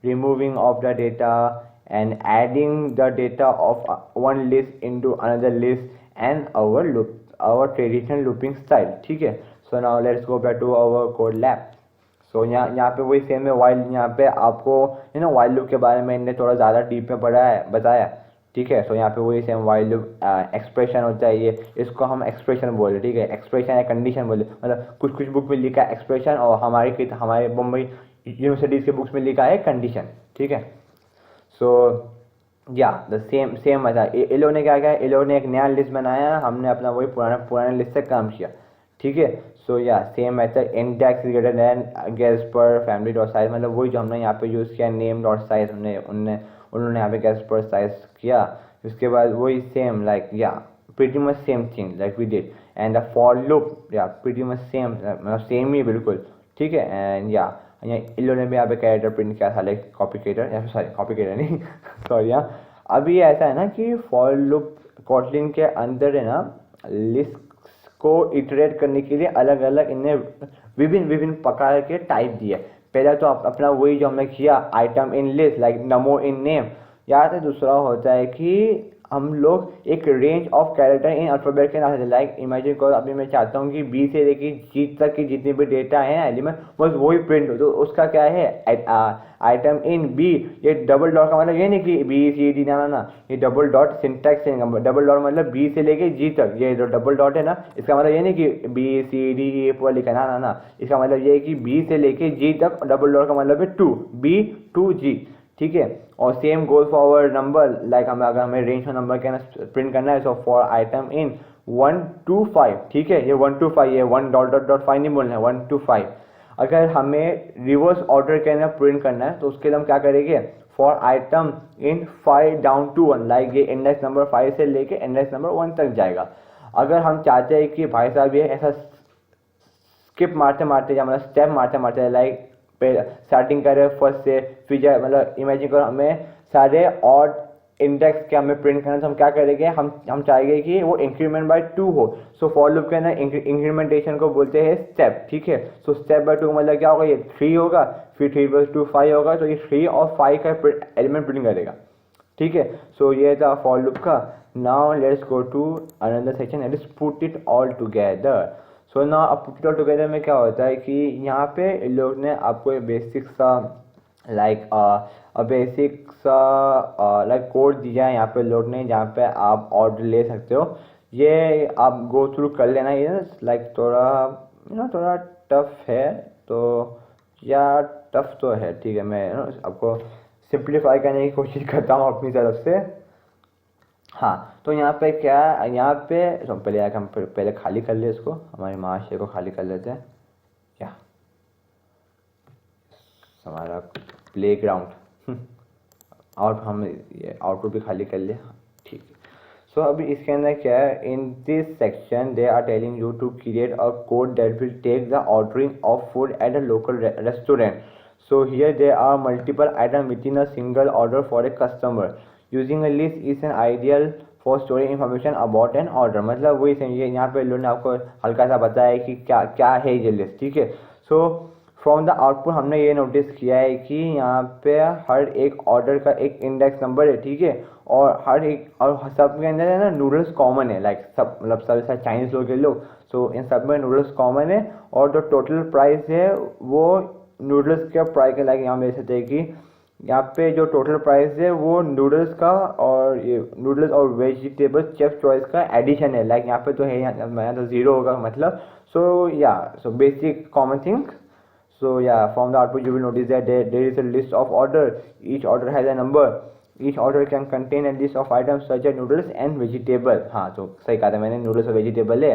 removing of the data and adding the data of one list into another list and our traditional looping style, ठीक है। So now let's go back to our code lab. So यहाँ पे वही same है while, यहाँ पे आपको while loop के बारे में इन्हें थोड़ा ज़्यादा डीप में बताया, ठीक है। सो यहाँ पे वही सेम वाइल लूप एक्सप्रेशन होता है, ये इसको हम एक्सप्रेशन बोले, ठीक है। एक्सप्रेशन या कंडीशन बोले, मतलब कुछ बुक में लिखा है एक्सप्रेशन और हमारे मुंबई यूनिवर्सिटीज़ के बुक्स में लिखा है कंडीशन, ठीक है। सो या द सेम मजा इन लोगों ने क्या किया, इन लोगों ने एक नया लिस्ट बनाया, हमने अपना वही पुराना लिस्ट से काम किया, ठीक है। सो या same method index greater than guess पर फैमिली डॉट साइज, मतलब वही जो हमने यहाँ पे यूज़ किया नेम डॉट साइज, उन्होंने यहाँ पे गेस पर साइज किया। उसके बाद वही सेम लाइक या pretty much same thing like we did, and the for loop yeah pretty much same same ही बिल्कुल, ठीक है। एंड या इन लोगों ने भी यहाँ पे कैरेक्टर प्रिंट किया था लाइक कॉपी कैरेक्टर, या सॉरी कॉपी कैरेक्टर नहीं सॉरी यहाँ अभी ऐसा है ना कि फॉर लूप कॉटलिन के अंदर है ना लिस्ट को इटरेट करने के लिए अलग अलग इन्हें विभिन्न प्रकार के टाइप दिए। पहला तो अपना वही जो हमने किया item in list like NaMo in name, या तो दूसरा होता है कि हम लोग एक range of character in alphabet के नाम से लाइक इमेजिन करो अभी मैं चाहता हूँ कि बी से लेके जी तक की जितने भी डेटा है एलिमेंट बस वही प्रिंट हो, तो उसका क्या है आइटम इन बी, ये डबल डॉट का मतलब ये नहीं कि बी सी डी ना, ये डबल डॉट सिंटैक्स है, डबल डॉट मतलब बी से लेके जी तक, ये जो डबल डॉट है ना इसका मतलब ये नहीं कि बी सी डी ए पूरा लिखा ना, इसका मतलब ये है कि बी से लेके जी तक, डबल डॉट का मतलब है टू, बी टू जी, ठीक है। और same goal for number like अगर हमें रेंज ऑफ नंबर के प्रिंट करना है so for item in 1 to 5, ठीक है, ये 1 to 5, ये 1 डॉट डॉट डॉट 5 नहीं बोलना है, 1 to 5। अगर हमें रिवर्स ऑर्डर के अंदर प्रिंट करना है तो उसके लिए हम क्या करेंगे, for item in 5 down to 1, like ये इंडेक्स नंबर 5 से लेके इंडेक्स नंबर 1 तक जाएगा। अगर हम चाहते हैं कि भाई साहब ये ऐसा स्किप मारते या मतलब स्टेप मारते लाइक स्टार्टिंग करें फर्स्ट से, फिर मतलब इमेजिन करो हमें सारे ऑड इंडेक्स के हमें प्रिंट करना, तो हम क्या करेंगे, हम चाहेंगे कि वो इंक्रीमेंट बाय 2 हो। सो फॉर लूप के अंदर इंक्रीमेंटेशन को बोलते हैं स्टेप, ठीक है। सो स्टेप बाय 2 मतलब क्या होगा, ये 3 होगा, फिर 3 + 2 5 होगा, तो ये 3 और 5 का एलिमेंट प्रिंट करेगा, ठीक है। सो ये था फॉर लूप का। Now let's go to another section that is put it all together. So ना अब पुट इट ऑल टुगेदर में क्या होता है कि यहाँ पे लोग ने आपको बेसिक सा लाइक बेसिक सा लाइक कोड दिया है यहाँ पे लोग ने, जहाँ पे आप ऑर्डर ले सकते हो, ये आप गो थ्रू कर लेना। ये लाइक थोड़ा टफ है, तो या टफ तो है, ठीक है, मैं आपको सिंप्लीफाई करने की कोशिश करता हूँ अपनी तरफ से। हाँ, तो यहाँ पे क्या, यहाँ पे तो पहले खाली कर ले इसको, हमारे महाशय को खाली कर लेते हैं क्या, हमारा प्ले ग्राउंड और हम ये आउटपुट भी खाली कर ले, ठीक है। सो अभी इसके अंदर क्या है, in this section they are telling you to create a code that will take the ordering of food at a local restaurant. So here there are multiple item within a single order for a customer. Using a list is an ideal for storing information about an order. मतलब वही समझिए, यहाँ पे लोगों ने आपको हल्का सा बताया कि क्या क्या है ये लिस्ट, ठीक है। सो फ्रॉम द आउटपुट हमने ये नोटिस किया है कि यहाँ पे हर एक ऑर्डर का एक इंडेक्स नंबर है, ठीक है, और हर एक और सब के अंदर है ना नूडल्स कॉमन है, लाइक सब मतलब सब चाइनीज लोग के लोग, सो इन सब में नूडल्स कॉमन है। और जो टोटल प्राइस है वो नूडल्स के प्राइस के लाइक यहाँ देख सकते हैं कि यहाँ पे जो टोटल प्राइस है वो नूडल्स का और ये नूडल्स और वेजिटेबल शेफ चॉइस का एडिशन है, लाइक यहाँ पे तो है, यहाँ तो 0 होगा मतलब। सो या so basic common thing. So yeah, from the output you will notice that there is a list of order. Each order has a number. Each order can contain a list of items such as noodles and vegetable. हाँ, तो सही कहा था मैंने, noodles और vegetable है।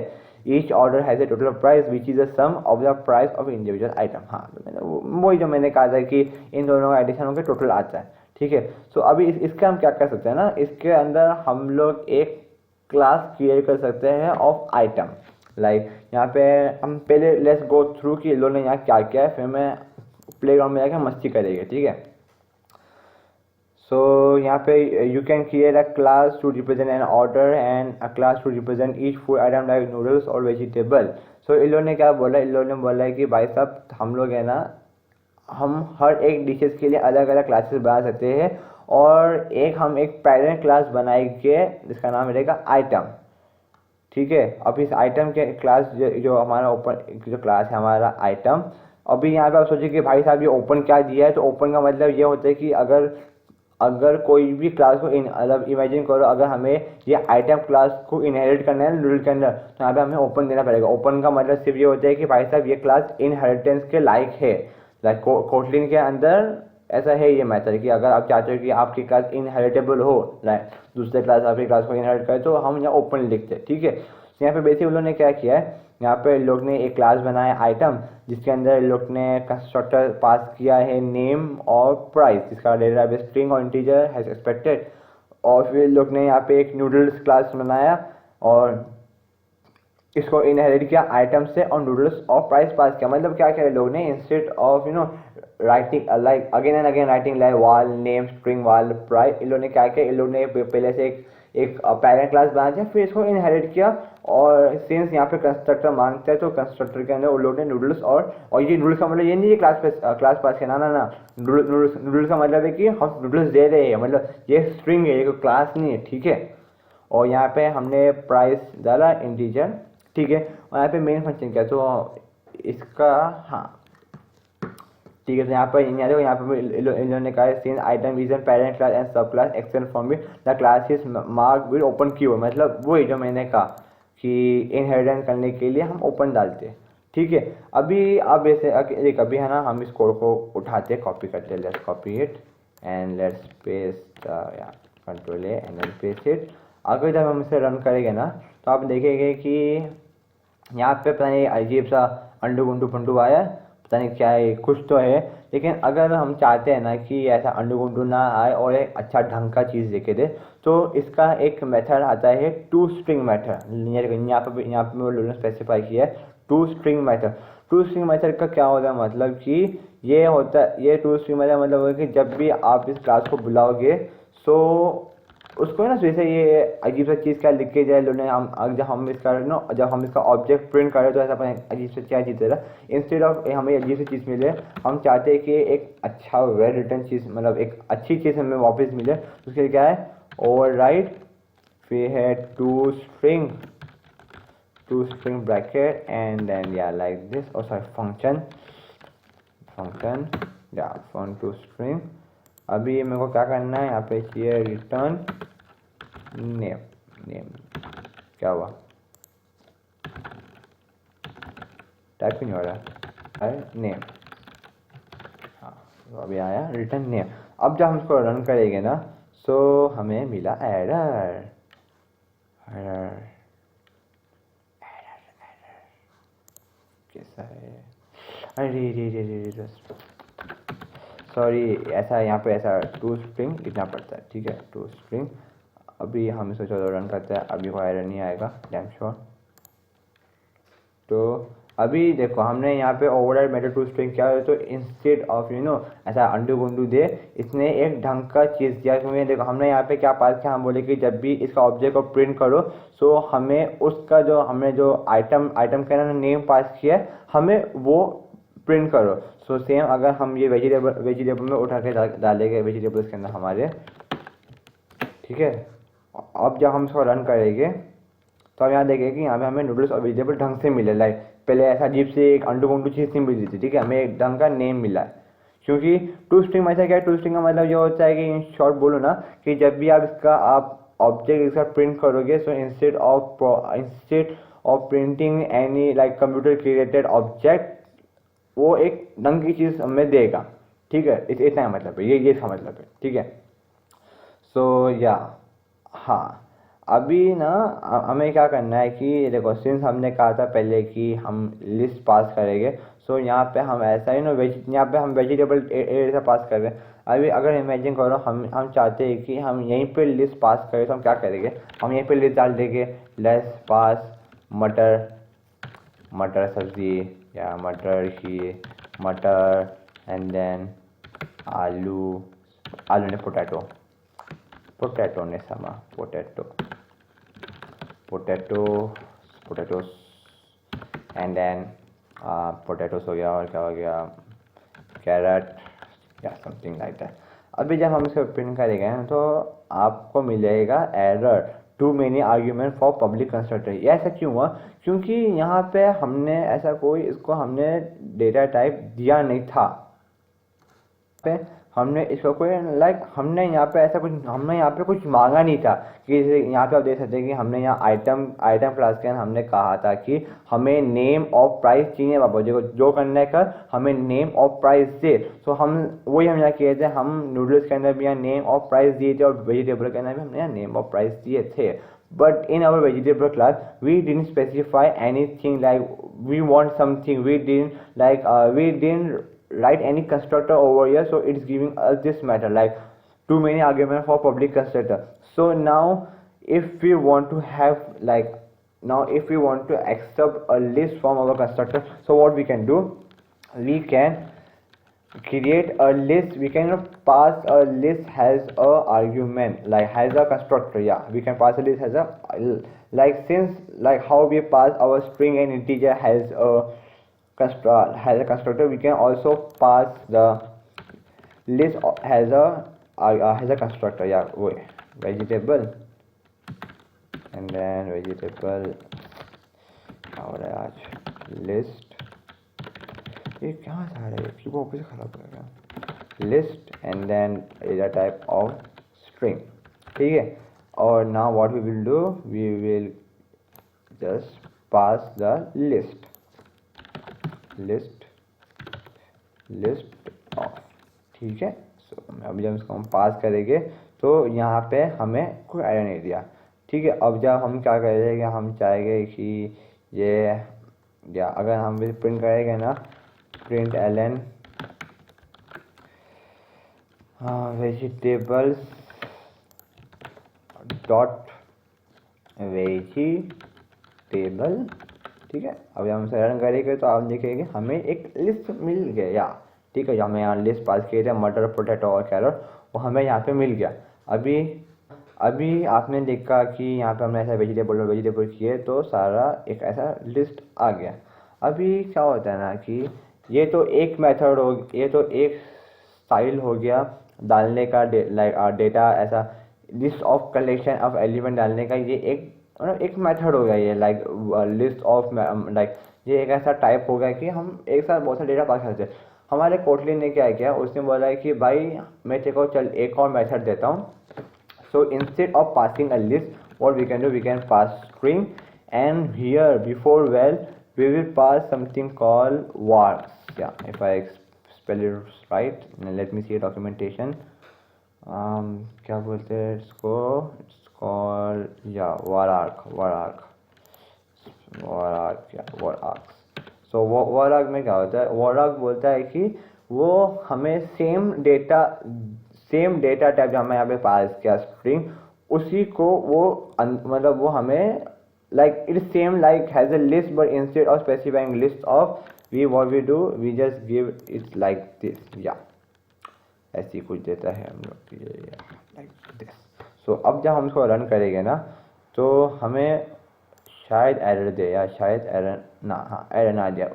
Each order has a total price which is the sum of the price of individual item. हाँ, तो मैंने वही जो मैंने कहा था कि इन दोनों का एडिशन होकर टोटल आता है, ठीक है। सो अभी इसके हम क्या कर सकते हैं ना, इसके अंदर हम लोग एक क्लास क्रिएट कर सकते हैं ऑफ आइटम। लाइक यहाँ पे हम पहले लेट्स गो थ्रू कि लोगों ने यहाँ क्या किया है, फिर मैं प्लेग्राउंड में जाकर मस्ती करेंगे, ठीक है। सो यहाँ पे you can create a class to represent an order and a class to represent each food item like noodles और वेजिटेबल। सो इन लोगों ने क्या बोला, इन लोगों ने बोला है कि भाई साहब हम लोग है ना, हम हर एक डिशेस के लिए अलग अलग क्लासेस बना सकते हैं, और हम एक पैरेंट क्लास बनाएंगे जिसका नाम रहेगा आइटम, ठीक है। अब इस आइटम के क्लास जो हमारा ओपन जो क्लास है हमारा आइटम, अभी यहाँ पे आप सोचिए कि भाई साहब ये ओपन क्या दिया है, तो ओपन का मतलब ये होता है कि अगर कोई भी क्लास को मतलब इमेजिन करो, अगर हमें ये आइटम क्लास को इनहेरिट करना है नूडल के अंदर, तो यहाँ पे हमें ओपन देना पड़ेगा। ओपन का मतलब सिर्फ ये होता है कि भाई साहब ये क्लास इनहेरिटेंस के लायक है, लाइक कोटलिन के अंदर ऐसा है ये मेथड कि अगर आप चाहते हो कि आपकी क्लास इनहेरिटेबल हो, लाइक दूसरे क्लास आपकी क्लास को इनहेरिट करे, तो हम यहाँ ओपन लिखते हैं, ठीक है। तो यहाँ पे बेसिक उन लोगों ने क्या किया है, यहाँ पे लोग ने एक क्लास बनाया आइटम, जिसके अंदर लोग ने कंस्ट्रक्टर पास किया है नेम और प्राइस, जिसका डेटा टाइप स्ट्रिंग और इंटीजर हैज एक्सपेक्टेड। और फिर लोग ने यहाँ पे एक नूडल्स क्लास बनाया और इसको इनहेरिट किया आइटम से और नूडल्स और प्राइस पास किया। मतलब क्या किया लोग ने, instead of writing like again and again writing like वाल नेम स्ट्रिंग वाल प्राइस, इन लोगों ने क्या किया, इन लोगों ने पहले से एक पैरेंट क्लास बना दिया, फिर इसको इनहेरिट किया। और सिंस यहाँ पे कंस्ट्रक्टर मांगता है, तो कंस्ट्रक्टर के अंदर उन लोगों ने नूडल्स और ये नूडल्स का मतलब ये नहीं है क्लास पास किया, ना नूडल्स का मतलब है कि हम नूडल्स दे रहे हैं, मतलब ये स्ट्रिंग है, ये कोई क्लास नहीं है, ठीक है। और यहाँ पे हमने प्राइस डाला इंटीजर, ठीक है। और यहाँ पे मेन फंक्शन क्या है, तो इसका हाँ ठीक है। तो यहाँ पर यहाँ पे इन्होंने कहा है since item is an parent class and sub class extend from it the class is mark with open की, मतलब वही जो मैंने कहा कि इनहेरिटेंस करने के लिए हम ओपन डालते हैं, ठीक है। अभी अब ऐसे कभी है ना, हम इस कोड को उठाते कॉपी करते हैं, let's copy it and let's paste control A and then paste it. अगर जब हम इसे रन करेंगे ना, तो आप देखेंगे कि यहाँ पे पता नहीं अजीब सा अंडू गुंडू फंडू आया, पता नहीं क्या है, कुछ तो है। लेकिन अगर हम चाहते हैं ना कि ऐसा अंडू गुंडू ना आए और एक अच्छा ढंग का चीज़ देखे दे, तो इसका एक मेथड आता है टू स्ट्रिंग मेथड। यहाँ पे वो लोगों ने स्पेसिफाई किया है to string method. To string method का क्या होता है, मतलब कि ये होता है, ये टू स्ट्रिंग मेथड मतलब है कि जब भी आप इस क्लास को बुलाओगे, सो उसको ना जैसे ये अजीब सा चीज़ क्या लिख के जाए लोगों ने, हम जब हम इसका ऑब्जेक्ट प्रिंट करें, तो ऐसा अजीब से क्या चीज़ है, इंस्टेड ऑफ हमें अजीब सी चीज़ मिले, हम चाहते हैं कि एक अच्छा वेल रिटर्न चीज़, मतलब एक अच्छी चीज़ हमें वापस मिले। उसके लिए क्या है, ओवरराइड, फिर है to string bracket and then या लाइक दिस, और सॉरी फंक्शन या फॉन टू स्ट्रिंग। अभी मेरे को क्या करना है, यहाँ पे चाहिए रिटर्न नेम क्या हुआ, टाइप नहीं हो रहा है नेम, हाँ तो अभी आया रिटर्न नेम। अब जब हम इसको रन करेंगे ना, सो हमें मिला एरर कैसा है, अरे रे सॉरी, ऐसा यहाँ पे ऐसा टू स्ट्रिंग लिखना पड़ता है, ठीक है, टू स्ट्रिंग। अभी हम इसको चलो रन करते हैं, अभी कोई एरर नहीं आएगा डैम श्योर। तो अभी देखो हमने यहाँ पे ओवरराइड मेथड टू स्ट्रिंग क्या है, तो इंस्टेड ऑफ ऐसा अंडू गुंडू दे, इसने एक ढंग का चीज़ दिया। क्योंकि देखो हमने यहाँ पे क्या पास किया, हम बोले कि जब भी इसका ऑब्जेक्ट को प्रिंट करो, सो हमें उसका जो हमने जो आइटम का नेम पास किया है, हमें वो प्रिंट करो। सो सेम अगर हम ये वेजिटेबल में उठा के डालेंगे वेजिटेबल्स के अंदर हमारे, ठीक है। अब जब हम इसको रन करेंगे, तो अब यहाँ देखेंगे कि यहाँ पे हमें नूडल्स और वेजिटेबल ढंग से मिले, लाइक पहले ऐसा अजीब से एक अंडू गुंडू चीज़ नहीं मिली थी, ठीक है, हमें एक ढंग का नेम मिला है। क्योंकि टू स्ट्रिंग में ऐसा क्या है, टू स्ट्रिंग का मतलब ये होता है कि इन शॉर्ट बोलो ना, कि जब भी आप ऑब्जेक्ट इसका प्रिंट करोगे, so instead of printing any like computer created object, वो एक ढंग की चीज़ हमें देगा, ठीक है। इतना मतलब है, ये इसका मतलब है, ठीक है। सो या हाँ, अभी ना हमें क्या करना है कि देखो, सिंस हमने कहा था पहले कि हम लिस्ट पास करेंगे, सो यहाँ पे हम ऐसा ही यहाँ पे हम वेजिटेबल ऐसा पास कर रहे हैं। अभी अगर इमेजिन करो हम चाहते हैं कि हम यहीं पे लिस्ट पास करें, तो हम क्या करेंगे, हम यहीं पे लिस्ट डाल देंगे, लेट्स पास मटर सब्जी या मटर एंड देन आलू ने पोटैटो ने समा पोटैटोस एंड देन पोटैटोस हो गया, और क्या हो गया, कैरेट या समथिंग लाइक दैट। अभी जब हम इसको प्रिंट करेंगे, तो आपको मिलेगा error too many argument for public constructor. ये ऐसा क्यों हुआ, क्योंकि यहाँ पे हमने ऐसा कोई इसको हमने डेटा टाइप दिया नहीं था, पे हमने इसको कोई लाइक हमने यहाँ पे ऐसा कुछ हमने यहाँ पे कुछ मांगा नहीं था कि जैसे यहाँ पे आप देख सकते हैं कि हमने यहाँ आइटम क्लास के अंदर हमने कहा था कि हमें नेम ऑफ प्राइस चाहिए बाबा जी को जो करने का हमें नेम ऑफ प्राइस दे। तो हम वही हम यहाँ किए थे, हम नूडल्स के अंदर भी यहाँ नेम ऑफ प्राइस दिए थे और वेजिटेबल के अंदर भी हमने यहाँ नेम ऑफ प्राइस दिए थे। But in our vegetable class, we didn't specify anything like we want something. We didn't write any constructor over here, so it's giving us this method like too many argument for public constructor. So now, if we want to have like if we want to accept a list from our constructor, so what we can do? We can create a list. We can pass a list has a argument like has a constructor. Yeah, we can pass a list as a like since like how we pass our string and integer has a constructor, we can also pass the list has a constructor. Yeah, wait, vegetable and then vegetable और list ये क्या आ रहा है कि वो office खराब करेगा list and then is a type of string, ठीक है। और now what we will do, we will just pass the list of, ठीक है। सो अभी जब इसको हम पास करेंगे तो यहाँ पे हमें कोई एरर नहीं दिया, ठीक है। अब जब हम क्या करेंगे, हम चाहेंगे कि ये या अगर हम प्रिंट करेंगे ना println vegetables dot vegetable, ठीक है। अब हम इसे रन करेंगे तो आप देखेंगे हमें एक लिस्ट मिल गया, ठीक है। हमें यहाँ लिस्ट पास किए थे मटर पोटैटो और कैरट, वो हमें यहाँ पे मिल गया। अभी आपने देखा कि यहाँ पे हमने ऐसा वेजिटेबल किए तो सारा एक ऐसा लिस्ट आ गया। अभी क्या होता है ना कि ये तो एक मेथड हो, ये तो एक स्टाइल हो गया डालने का डेटा ऐसा list of collection of element डालने का, ये एक मेथड हो गया ये लाइक लिस्ट ऑफ लाइक ये एक ऐसा टाइप हो गया कि हम एक साथ बहुत सारा डेटा पास करते हैं। हमारे कोटलिन ने क्या किया, उसने बोला है कि भाई मैं तेरे को चल एक और मेथड देता हूँ। So instead of passing a list, what we can do, we can pass string, and here before we will pass something called var. Yeah, if I spell it right, let me see a documentation. क्या बोलते हैं इसको, it's called vararg. So vararg में क्या होता है, vararg बोलता है कि वो हमें सेम डेटा टाइप जो हमें यहाँ पे पास किया स्ट्रिंग, उसी को वो मतलब वो हमें like it same like has a list but instead of specifying list of we what we do, we just give it like this, या ऐसी कुछ देता है हम लोग लाइक दिस। सो अब जब हम इसको रन करेंगे ना तो हमें शायद एरर दे, या शायद एरर ना, हाँ एरर ना दिया,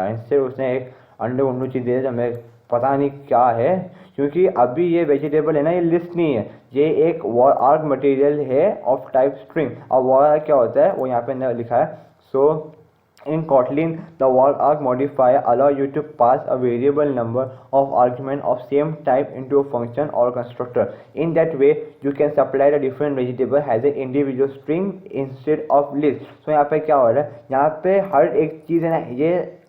इंस्टेड उसने एक अंडर चीज़ दे जो हमें पता नहीं क्या है, क्योंकि अभी ये वेजिटेबल है ना, ये लिस्ट नहीं है, ये एक vararg मटेरियल है ऑफ टाइप स्ट्रिंग। और vararg क्या होता है वो यहाँ पे लिखा है। सो इन Kotlin the vararg modifier allow you to pass a variable number of argument of same type into a function or constructor. In that way you can supply the different vegetable as an individual string instead of list. So यहाँ पे क्या हो रहा है, यहाँ पे हर एक चीज़ है ना, ये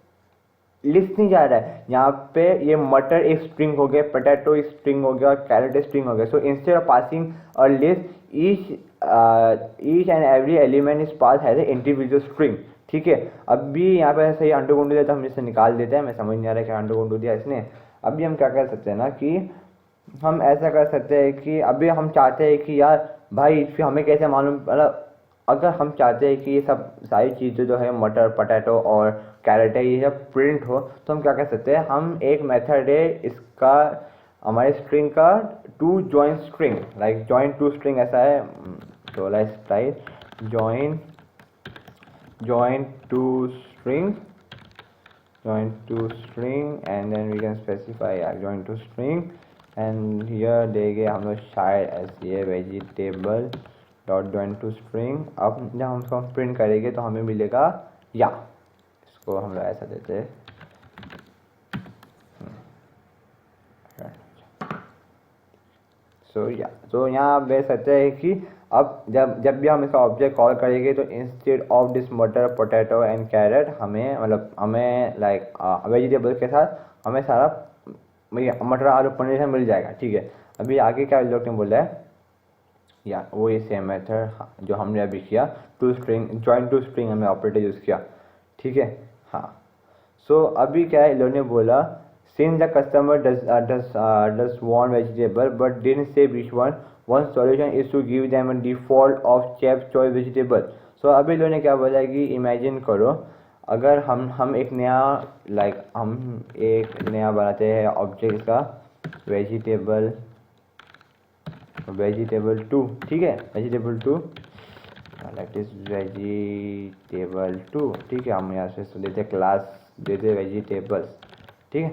लिस्ट नहीं जा रहा है, यहाँ पे ये मटर एक स्ट्रिंग हो गया, पोटैटो एक स्ट्रिंग हो गया, कैरेट स्ट्रिंग हो गया। So instead of passing a list each and every element is pass has a individual string, ठीक है। अभी यहाँ पे ऐसे ही अंडरगुंडू दिया तो हम इसे निकाल देते हैं, मैं समझ नहीं आ रहा है क्या अंडरगुंडू दिया इसने। अभी हम क्या कर सकते हैं ना कि हम ऐसा कर सकते हैं कि अभी हम चाहते हैं कि यार भाई फिर हमें कैसे मालूम, मतलब अगर हम चाहते हैं कि ये सब सारी चीज़ें जो है मटर पोटैटो और कैरेट है ये सब प्रिंट हो, तो हम क्या कर सकते हैं, हम एक मेथड है इसका हमारे स्ट्रिंग का to join string, like join to string ऐसा है, तो let's type join to string and then we can specify join to string and here देंगे हम लोग शायद ऐसे vegetable dot join to string. अब जब हम इसको प्रिंट करेंगे तो हमें मिलेगा या, इसको हम लोग ऐसा देते हैं तो यहाँ आप देख सकते हैं कि अब जब भी हम इसका ऑब्जेक्ट कॉल करेंगे तो इंस्टेड ऑफ दिस मटर पोटैटो एंड कैरेट हमें लाइक वेजिटेबल के साथ हमें सारा मटर आलू पनीर से मिल जाएगा। ठीक है, अभी आगे क्या लोग ने बोला है या वो ये सेम मेथड जो हमने अभी किया, to string join to string हमने ऑपरेटर यूज़ किया। ठीक है, हाँ। सो अभी क्या है, इन्होंने बोला since the customer does want vegetable but didn't say which one solution is to give them a default of chef choice vegetable। so अभी लोगों ने क्या बोला कि इमेजिन करो अगर हम एक नया हम एक नया बनाते हैं ऑब्जेक्ट का वेजिटेबल 2। ठीक है, वेजिटेबल 2 लाइक दिस वेजिटेबल 2। ठीक है, हम यहाँ से देते क्लास देते वेजिटेबल्स। ठीक है,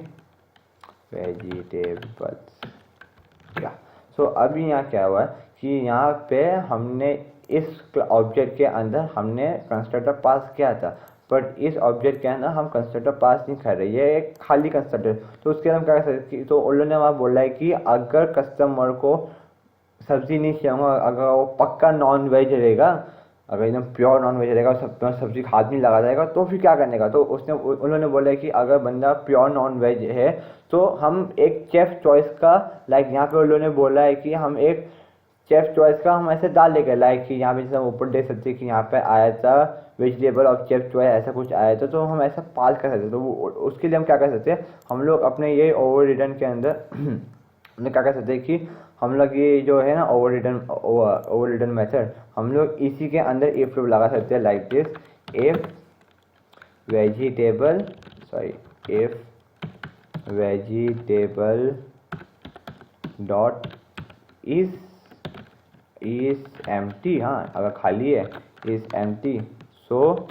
वेजिटेबल्स या सो अभी यहाँ क्या हुआ कि यहाँ पे हमने इस ऑब्जेक्ट के अंदर हमने कंस्ट्रक्टर पास किया था, बट इस ऑब्जेक्ट के अंदर हम कंस्ट्रक्टर पास नहीं कर रहे, ये एक खाली कंस्ट्रक्टर। तो उसके अंदर हम क्या कर सकते, तो उन लोगों ने वहाँ बोला है कि अगर कस्टमर को सब्जी नहीं चाहिए, अगर वो पक्का नॉन वेज रहेगा, अगर एकदम प्योर नॉन वेज रहेगा, सब्जी हाथ नहीं लगा जाएगा, तो फिर क्या करने का। तो उन्होंने बोला है कि अगर बंदा प्योर नॉन वेज है तो हम एक चेफ चॉइस का यहाँ पे उन लोगों ने बोला है कि हम एक चेफ चॉइस का हम ऐसे डाल लेंगे कि यहाँ पे जैसे हम ऊपर देख सकते हैं कि यहाँ पे आया था वेजिटेबल ऑफ चेफ चॉइस ऐसा कुछ आया था, तो हम ऐसा पास कर सकते। तो उसके लिए हम क्या कर सकते हैं, हम लोग अपने ये ओवर रिटर्न के अंदर क्या कर सकते हैं कि हम लोग ये जो है ना ओवर रिटर्न मेथड हम लोग इसी के अंदर इफ लूप लगा सकते हैं like this if vegetable dot is empty. हाँ, अगर खाली है is empty so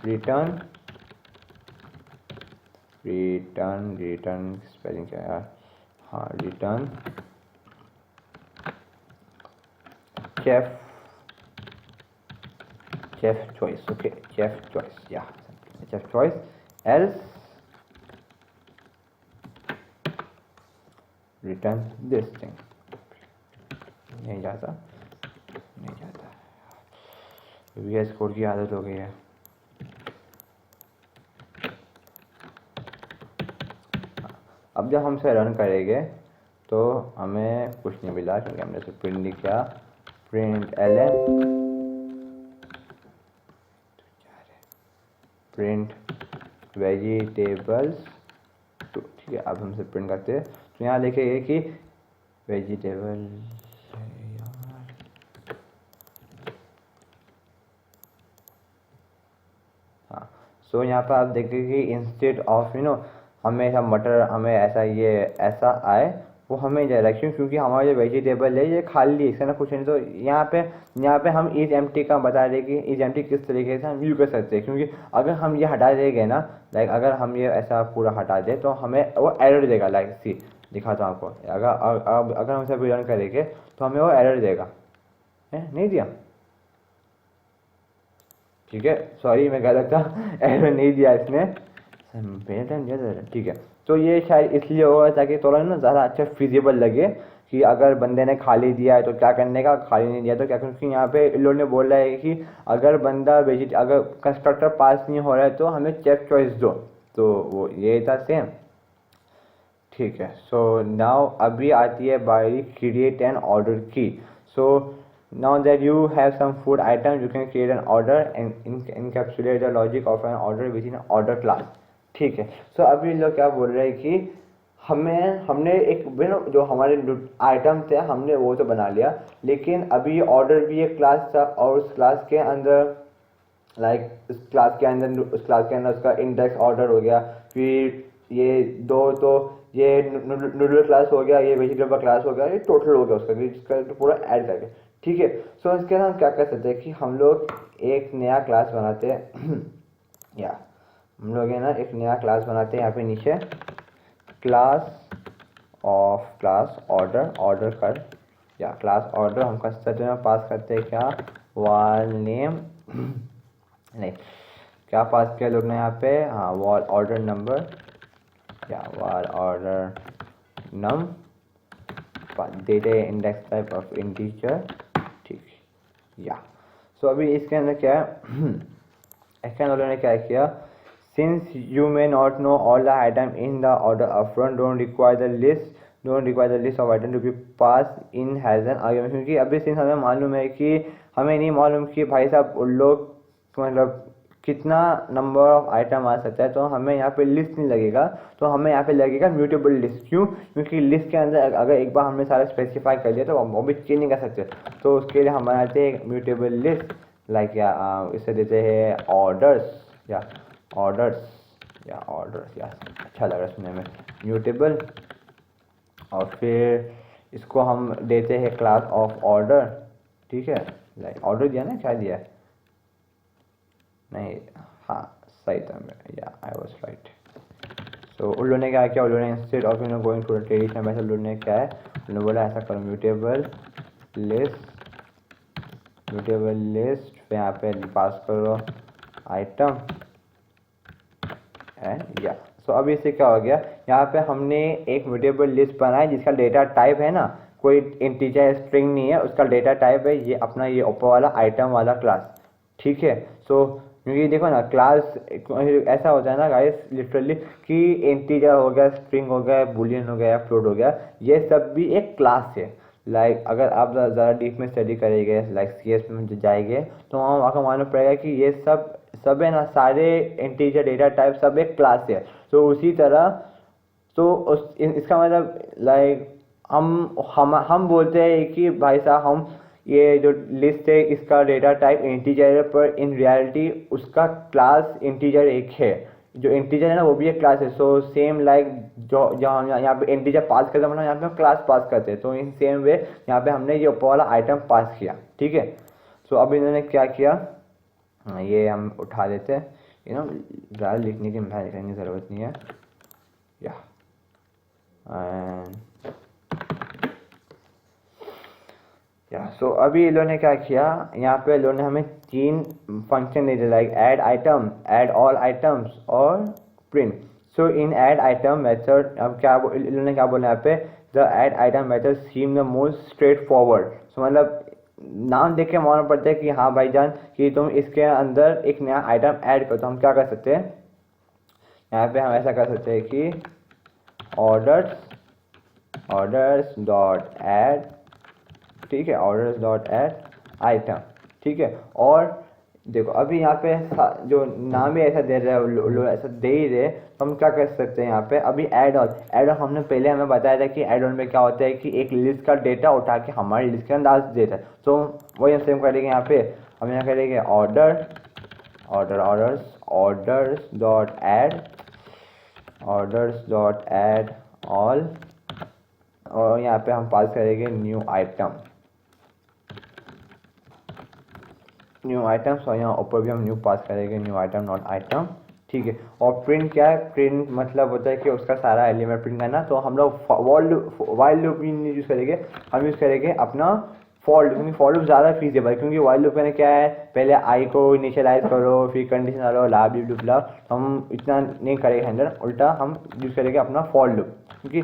return spelling क्या है यार, हाँ return chef choice। okay, chef choice, yeah, chef choice else return this thing। नहीं जाता VS कोड की आदत हो गई है। अब जब हम इसे रन करेंगे तो हमें कुछ नहीं मिला क्योंकि हमने इसे प्रिंट नहीं किया, प्रिंट वेजिटेबल्स 2। ठीक है, अब हमसे प्रिंट करते हैं तो यहाँ लिखेंगे कि वेजिटेबल हाँ। सो यहाँ पर आप देखेंगे कि इंस्टेड ऑफ हमें मटर हमें ऐसा आए, वो हमें डायरेक्शन क्योंकि हमारा जो वेजिटेबल है ये खाली है, इसका ना कुछ नहीं। तो यहाँ पे हम इज एम्प्टी का बता रहे कि इज एम्प्टी किस तरीके से हम यूज कर सकते हैं, क्योंकि अगर हम ये हटा देंगे ना अगर हम ये ऐसा पूरा हटा दें तो हमें वो एरर देगा। सी दिखाता हूँ आपको, अगर हम इसे रन करेंगे तो हमें वो एरर देगा, नहीं दिया। ठीक है, सॉरी मैं गलत था, एरर नहीं दिया इसने, पहले टाइम दिया था। ठीक है, तो ये शायद इसलिए होगा ताकि थोड़ा ना ज़्यादा अच्छा फिजिबल लगे कि अगर बंदे ने खाली दिया है तो क्या करने का, खाली नहीं दिया तो क्या, क्योंकि यहाँ पे इन लोगों ने बोला है कि अगर बंदा अगर कंस्ट्रक्टर पास नहीं हो रहा है तो हमें चेक चॉइस दो, तो वो ये था सेम। ठीक है, सो नाउ अभी आती है बारी क्रिएट एन ऑर्डर की। सो now that you have some food items you can create an order and encapsulate the logic of an order within an order class। ठीक है, सो अभी लोग क्या बोल रहे हैं कि हमने एक जो हमारे आइटम थे हमने वो तो बना लिया, लेकिन अभी ऑर्डर भी एक क्लास था और उस क्लास के अंदर उस क्लास के अंदर उसका इंडेक्स ऑर्डर हो गया, फिर ये तो ये नूडल क्लास हो गया, ये वेजिटेबल क्लास हो गया, ये टोटल हो गया उसका पूरा ऐड करके। ठीक है, सो इसके अंदर हम क्या कर सकते हैं कि हम लोग एक नया क्लास बनाते हैं या हम लोग है ना एक नया क्लास बनाते हैं। यहाँ पे नीचे क्लास ऑर्डर कर या क्लास ऑर्डर हम कंस्ट्रक्टर में पास करते हैं क्या, वाल नेम नहीं, क्या पास किया लोग ने यहाँ पे, हाँ वाल ऑर्डर नंबर या val order num data index type of integer, ठीक, या। सो अभी इसके अंदर क्या है इसके अंदर उन्होंने क्या किया, since you may not know all the item in the order upfront, don't require the list of item to be pass in has an argument, क्योंकि अभी सिंस हमें मालूम है कि हमें नहीं मालूम कि भाई साहब उन लोग मतलब कितना नंबर ऑफ आइटम आ सकता है, तो हमें यहाँ पे लिस्ट नहीं लगेगा, तो हमें यहाँ पे लगेगा म्यूटेबल लिस्ट। क्यों? क्योंकि लिस्ट के अंदर अगर एक बार हमने सारा स्पेसिफाई कर लिया तो हम वो भी चेंज नहीं कर सकते, तो उसके लिए हमारे आते हैं म्यूटेबल लिस्ट, लाइक या इसे देते हैं ऑर्डर्स या अच्छा लग रहा है सुनने में, म्यूटेबल। और फिर इसको हम देते हैं क्लास ऑफ ऑर्डर, ठीक है, लाइक ऑर्डर दिया ना, क्या दिया नहीं, हाँ सही था मैं, या आई वाज राइट। सो उन लोगों ने क्या किया, उन लोगों ने instead of going to the traditional method, उन लोगों ने क्या है, उन्होंने बोला ऐसा करो म्यूटेबल लिस्ट पे यहाँ पे पास करो आइटम एंड या। सो अभी इससे क्या हो गया, यहाँ पे हमने एक म्यूटेबल लिस्ट बनाई जिसका डेटा टाइप है ना, कोई इंटीजर स्ट्रिंग नहीं है, उसका डेटा टाइप है ये अपना ये ऊपर वाला आइटम वाला क्लास, ठीक है। सो क्योंकि देखो ना क्लास ऐसा होता है ना गाइस लिटरली कि इंटीजर हो गया, स्ट्रिंग हो गया, बुलियन हो गया, फ्लोट हो गया, ये सब भी एक क्लास है। लाइक अगर आप ज़्यादा डीप में स्टडी करेंगे, लाइक CS में जाएंगे, तो वहाँ आपको मालूम पड़ेगा कि ये सब है ना, सारे इंटीजर डेटा टाइप सब एक क्लास है। तो उसी तरह तो इसका मतलब लाइक हम बोलते हैं कि भाई साहब हम ये जो लिस्ट है इसका डेटा टाइप इंटीजर है, पर इन रियलिटी उसका क्लास इंटीजर एक है, जो इंटीजर है ना वो भी एक क्लास है। सो सेम लाइक जो जहाँ हम यहाँ पे इंटीजर पास करते हैं, मतलब यहाँ पे हम क्लास पास करते हैं, तो इन सेम वे यहाँ पे हमने ये ऊपर वाला आइटम पास किया, ठीक है। सो अब इन्होंने क्या किया, ये हम उठा लेते हैं, ज़्यादा लिखने की मेहनत करने की ज़रूरत नहीं है, या सो अभी इन लोगों ने क्या किया, यहाँ पे लोगों ने हमें 3 फंक्शन दे दिया, like add item, add all items और print. So in add item method अब क्या इन लोगों ने क्या बोला यहाँ पे, the add item method seem the most straightforward. So मतलब नाम देख के मालूम पड़ता है कि हाँ भाईजान कि तुम इसके अंदर एक नया आइटम ऐड करो, तो हम क्या कर सकते हैं, यहाँ पे हम ऐसा कर सकते हैं कि ऑर्डर्स डॉट ऐड, ठीक है, ऑर्डर्स डॉट ऐड आइटम, ठीक है। और देखो अभी यहाँ पे जो नाम ही ऐसा दे रहे हैं, लोग ऐसा दे ही रहे, तो हम क्या कर सकते हैं यहाँ पे, अभी ऐड ऑन हमने पहले हमें बताया था कि ऐड ऑन में क्या होता है कि एक लिस्ट का डेटा उठा के हमारी लिस्ट के अंदर डाल देता है, तो वही हम सेम करेंगे यहाँ पे, हम यहाँ करेंगे ऑर्डर्स डॉट ऐड ऑल, और यहाँ पे हम पास करेंगे न्यू आइटम्स, और यहाँ ऊपर भी हम न्यू पास करेंगे न्यू आइटम नॉट आइटम, ठीक है। और प्रिंट क्या है, प्रिंट मतलब होता है कि उसका सारा एलिमेंट प्रिंट करना, तो हम लोग वाइल लूप यूज़ करेंगे, हम यूज़ करेंगे अपना फॉर लूप, क्योंकि फॉर लूप ज़्यादा फीजेबल, क्योंकि वाइल लूप में क्या है, पहले आई को इनिशियलाइज करो, फिर कंडीशन डालो, ला ब्लू ब्ला, हम इतना नहीं करेंगे हैंडल, उल्टा हम यूज़ करेंगे अपना फॉर लूप, क्योंकि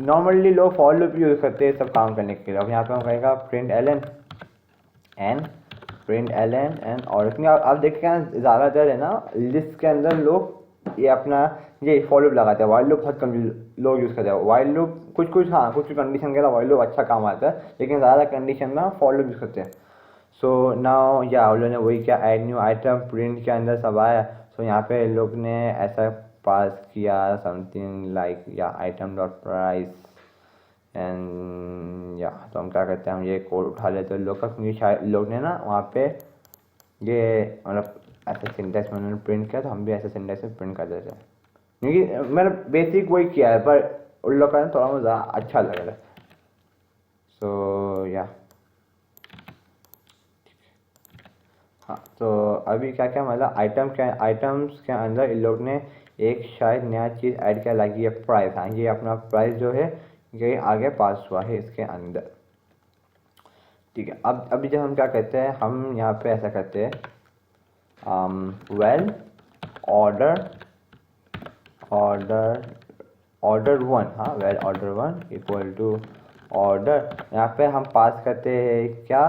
नॉर्मली लोग फॉर लूप यूज़ करते हैं सब काम करने के लिए। अब यहाँ पे हम कहेगा प्रिंट एल एन और, क्योंकि आप देखिए ज़्यादातर है ना लिस्ट के अंदर लोग ये अपना ये फॉर लूप लगाते हैं, वाइल लूप बहुत कम लोग यूज़ करते हैं। वाइल लूप कुछ कंडीशन के लिए वाइल लूप अच्छा काम आता है, लेकिन ज़्यादा कंडीशन में फॉर लूप यूज़ करते हैं। सो नाउ या उन लोगों ने वही क्या, ऐड न्यू आइटम प्रिंट के अंदर सब आया। सो यहाँ पे लोग ने ऐसा पास किया समथिंग लाइक या आइटम डॉट प्राइस एंड या, तो हम क्या करते हैं, हम ये कोड उठा लेते हैं लोग का, क्योंकि शायद लोग ने ना वहाँ पे ये मतलब ऐसे सिंटेक्स में उन्होंने प्रिंट किया, तो हम भी ऐसे सिंटेक्स में प्रिंट कर देते हैं, क्योंकि मैंने बेसिक वही किया है, पर उन लोग का थोड़ा मुझे अच्छा लग रहा है। सो या हाँ, तो अभी क्या क्या मतलब आइटम्स के अंदर इन लोग ने एक शायद नया चीज़ ऐड किया, लाइक ये प्राइस। हाँ, ये अपना प्राइस जो है ये आगे पास हुआ है इसके अंदर, ठीक है। अब अभी जब हम क्या करते हैं, हम यहाँ पे ऐसा करते हैं, वेल ऑर्डर 1, हाँ val order 1 equal to order, यहाँ पे हम पास करते हैं क्या,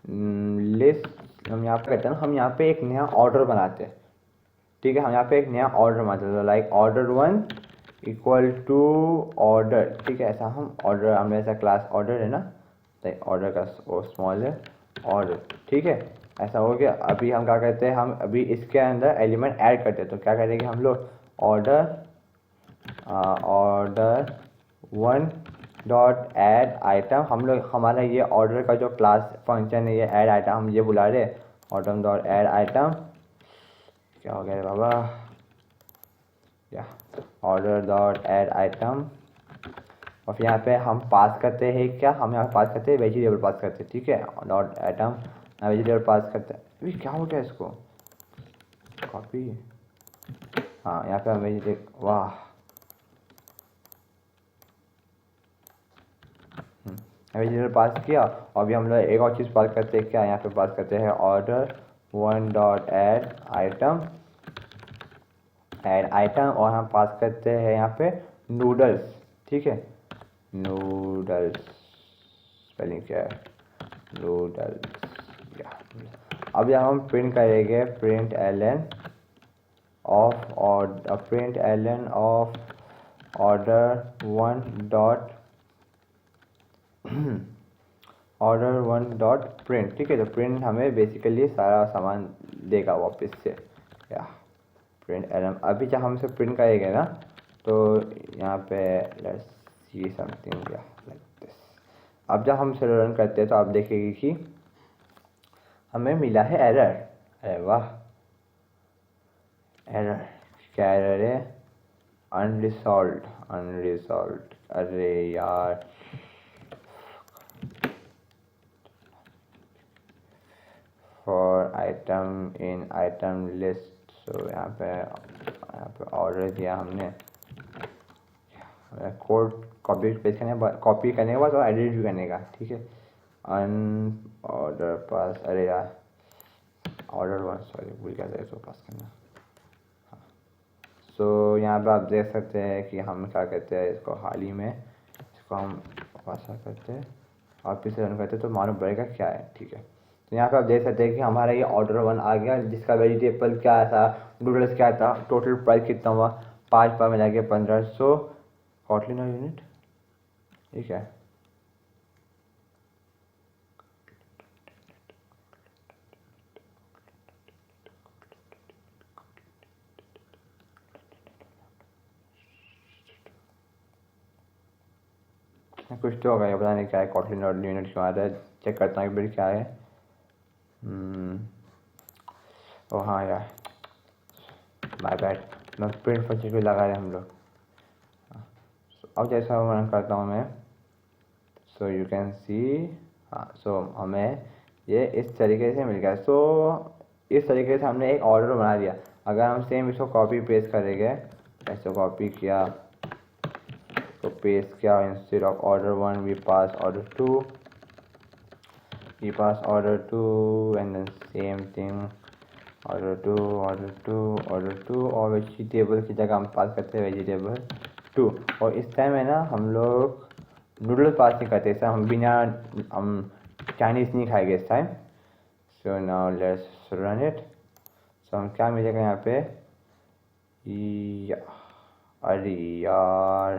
लिस्ट। हम यहाँ पे करते हैं, हम यहाँ पे एक नया ऑर्डर बनाते हैं, ठीक है। हम यहाँ पे एक नया ऑर्डर बनाते हैं, like order 1 equal to order, ठीक है। ऐसा हम ऑर्डर, हमें ऐसा क्लास ऑर्डर है ना, लाइक ऑर्डर का वो स्मॉल है ऑर्डर, ठीक है। ऐसा हो गया। अभी हम क्या करते हैं, हम अभी इसके अंदर एलिमेंट ऐड करते हैं, तो क्या करेंगे हम लोग, order order 1 dot add item. हम लोग हमारा ये ऑर्डर का जो क्लास फंक्शन है, ये ऐड आइटम हम ये बुला रहे हैं, ऑर्डर डॉट ऐड आइटम। क्या हो गया बाबा, या ऑर्डर डॉट ऐड आइटम। और फिर यहाँ पे हम पास करते हैं क्या, हम यहाँ पास करते हैं वेजिटेबल पास करते हैं, ठीक है। डॉट आइटम वेजिटेबल पास करते हैं। अभी क्या हो गया इसको, कॉपी, हाँ यहाँ पे हम वेजिटेबल, वाह वेजिटेबल पास किया। और अभी हम लोग एक और चीज़ पास करते हैं क्या, यहाँ पे पास करते हैं order 1 dot add item, add item. और हम पास करते हैं यहाँ पे नूडल्स, ठीक है, नूडल्स, स्पेलिंग क्या है, नूडल्स। अब यहाँ हम प्रिंट करेंगे println of order, println of order 1 dot order 1 dot print, ठीक है। तो प्रिंट हमें बेसिकली सारा सामान देगा वापस से, या प्रिंट एलन। अभी जब हम इसे प्रिंट करेंगे ना, तो यहाँ पे लेट्स सी समथिंग या लाइक दिस। अब जब हम इसे रन करते हैं तो आप देखेंगे कि हमें मिला है एरर। अरे वाह, एरर, क्या एरर है, अनरिजॉल्व्ड, अनरिजॉल्व्ड। अरे यार, for item in item list. So यहाँ पे ऑर्डर दिया हमने, कोड कॉपी पेस्ट कॉपी करने के बाद और एडिट भी करने का, ठीक है। अन ऑर्डर पास, अरे यार ऑर्डर 1, सॉरी भूल गया था इसको पास करना। हाँ, सो यहाँ पे आप देख सकते हैं कि हम क्या कहते हैं इसको, हाल ही में इसको हम पास करते हैं और फिर से रन करते हैं तो मालूम पड़ेगा क्या है, ठीक है। तो यहाँ पे आप देख सकते हैं कि हमारा ये ऑर्डर 1 आ गया, जिसका वेजिटेबल क्या था, नूडल्स क्या था, टोटल प्राइस कितना हुआ, 5 पर मिला के 1500 कॉटलिन यूनिट, ठीक है। कुछ तो होगा, ये पता नहीं क्या है, कॉटलिन और यूनिट क्यों आ रहा है, चेक करता हूँ फिर क्या है। ओ हाँ यार, माय बैड, मैं प्रिंट फंक्शन भी लगा रहे हम लोग। अब जैसा मैं करता हूँ मैं, सो यू कैन सी, हाँ सो हमें ये इस तरीके से मिल गया। सो इस तरीके से हमने एक ऑर्डर बना दिया। अगर हम सेम इसको कॉपी पेस्ट करेंगे, ऐसे कॉपी किया तो पेस्ट किया, instead of order 1 we pass order 2, we pass order 2 and then same thing order 2 order 2 order 2, और वेजिटेबल की जगह हम पास करते हैं वेजिटेबल 2। और इस टाइम है ना हम लोग नूडल्स पास नहीं करते, इस हम बिना हम चाइनीज़ नहीं खाएंगे इस time. So now let's run it. So हम क्या मिलेगा यहाँ पे, अरे यार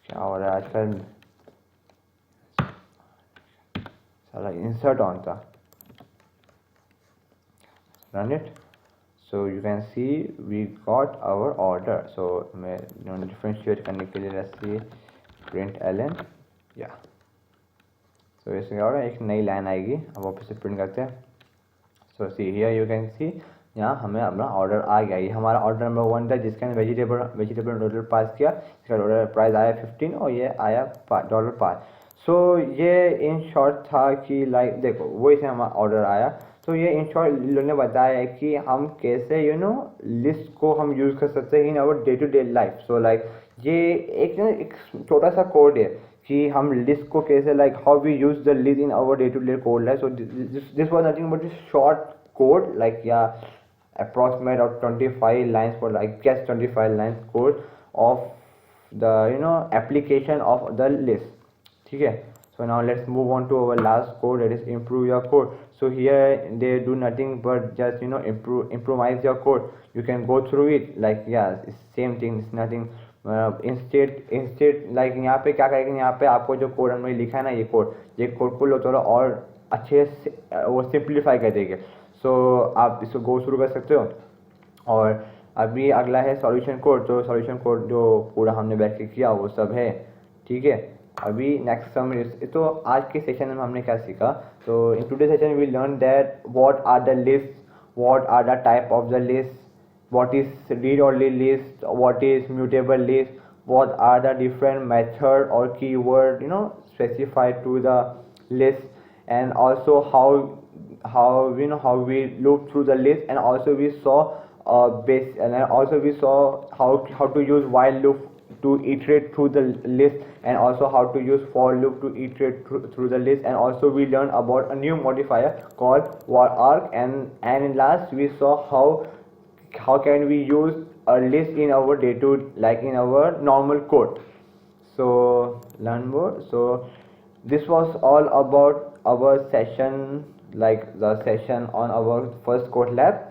क्या हो रहा है आजकल, साला इंसर्ट ऑन था, run it। so you can see we got our order। so मैं डिफरेंशिएट करने के लिए let's see print ln, या so इसमें क्या होगा, एक नई लाइन आएगी। अब वापस से प्रिंट करते हैं। so see here you can see, यहाँ हमें अपना ऑर्डर आ गया। ये हमारा ऑर्डर नंबर 1 था, जिसके अंदर वेजिटेबल नूडल पास किया, इसका ऑर्डर प्राइस आया 15 और ये आया $5। सो ये इन शॉर्ट था कि लाइक देखो वही से हमारा ऑर्डर आया। तो ये इन शॉर्ट लोगों ने बताया है कि हम कैसे लिस्ट को हम यूज़ कर सकते हैं in our day to day life. So like ये एक छोटा सा कोड है कि हम लिस्ट को कैसे like how we use the list in our day to day code life. So this was nothing but short code, like yeah, approximate of 25 lines for, I guess 25 lines code of the application of the list. ठीक है. So now let's move on to our last code, that is improve your code. So here they do nothing but just improvise your code. You can go through it like yeah, it's same thing, it's nothing. Instead like यहाँ पे क्या करेंगे, यहाँ पे आपको जो code हमने लिखा है ना, ये कोड को लो थोड़ा और अच्छे से वो सिंप्लीफाई कर देंगे. सो आप इसको गो शुरू कर सकते हो. और अभी अगला है सॉल्यूशन कोड. तो सॉल्यूशन कोड जो पूरा हमने बैठ के किया वो सब है. ठीक है. अभी नेक्स्ट समरी. तो आज के सेशन में हमने क्या सीखा. तो in today session we learn that what are the list, what are the type of the list, what is read-only list, what is mutable list, what are the different method or keyword specified to the list, and also how we loop through the list, and also we saw base, and also we saw how to use while loop to iterate through the list, and also how to use for loop to iterate through the list, and also we learned about a new modifier called var arc, and in last we saw how can we use a list in our like in our normal code. So learn more. So this was all about our session, like the session on our first code lab.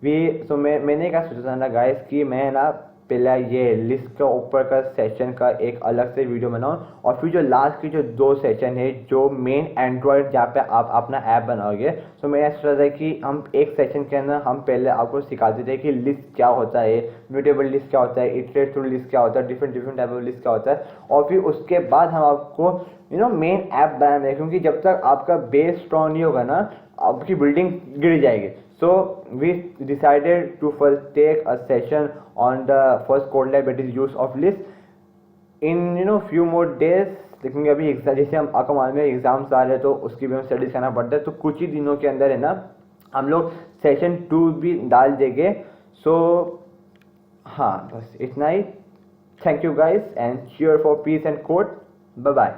मैंने क्या सोचा था ना guys कि मैं ना पहले ये लिस्ट के ऊपर का सेशन का एक अलग से वीडियो बनाऊं, और फिर जो लास्ट की जो 2 सेशन है जो मेन एंड्रॉयड जहाँ पे आप अपना ऐप बनाओगे. तो मैंने सोचा था कि हम एक सेशन के अंदर हम पहले आपको सिखाते थे कि लिस्ट क्या होता है, म्यूटेबल लिस्ट क्या होता है, इटरेट थ्रू लिस्ट क्या होता है, डिफरेंट टाइप ऑफ लिस्ट क्या होता है, और फिर उसके बाद हम आपको मेन ऐप बनाना है. क्योंकि जब तक आपका बेस स्ट्रॉन्ग नहीं होगा ना, आपकी बिल्डिंग गिर जाएगी. So we decided to first take a session on the first code lab, that is use of list. In few more days, लेकिन अभी जैसे हम आपको मालूम है एग्जाम्स आ रहे हैं तो उसकी भी हमें स्टडीज करना पड़ता है. तो कुछ ही दिनों के अंदर है ना हम लोग सेशन 2 भी डाल देंगे. सो हाँ, बस इतना ही. Thank you guys and cheer for peace and code. Bye bye.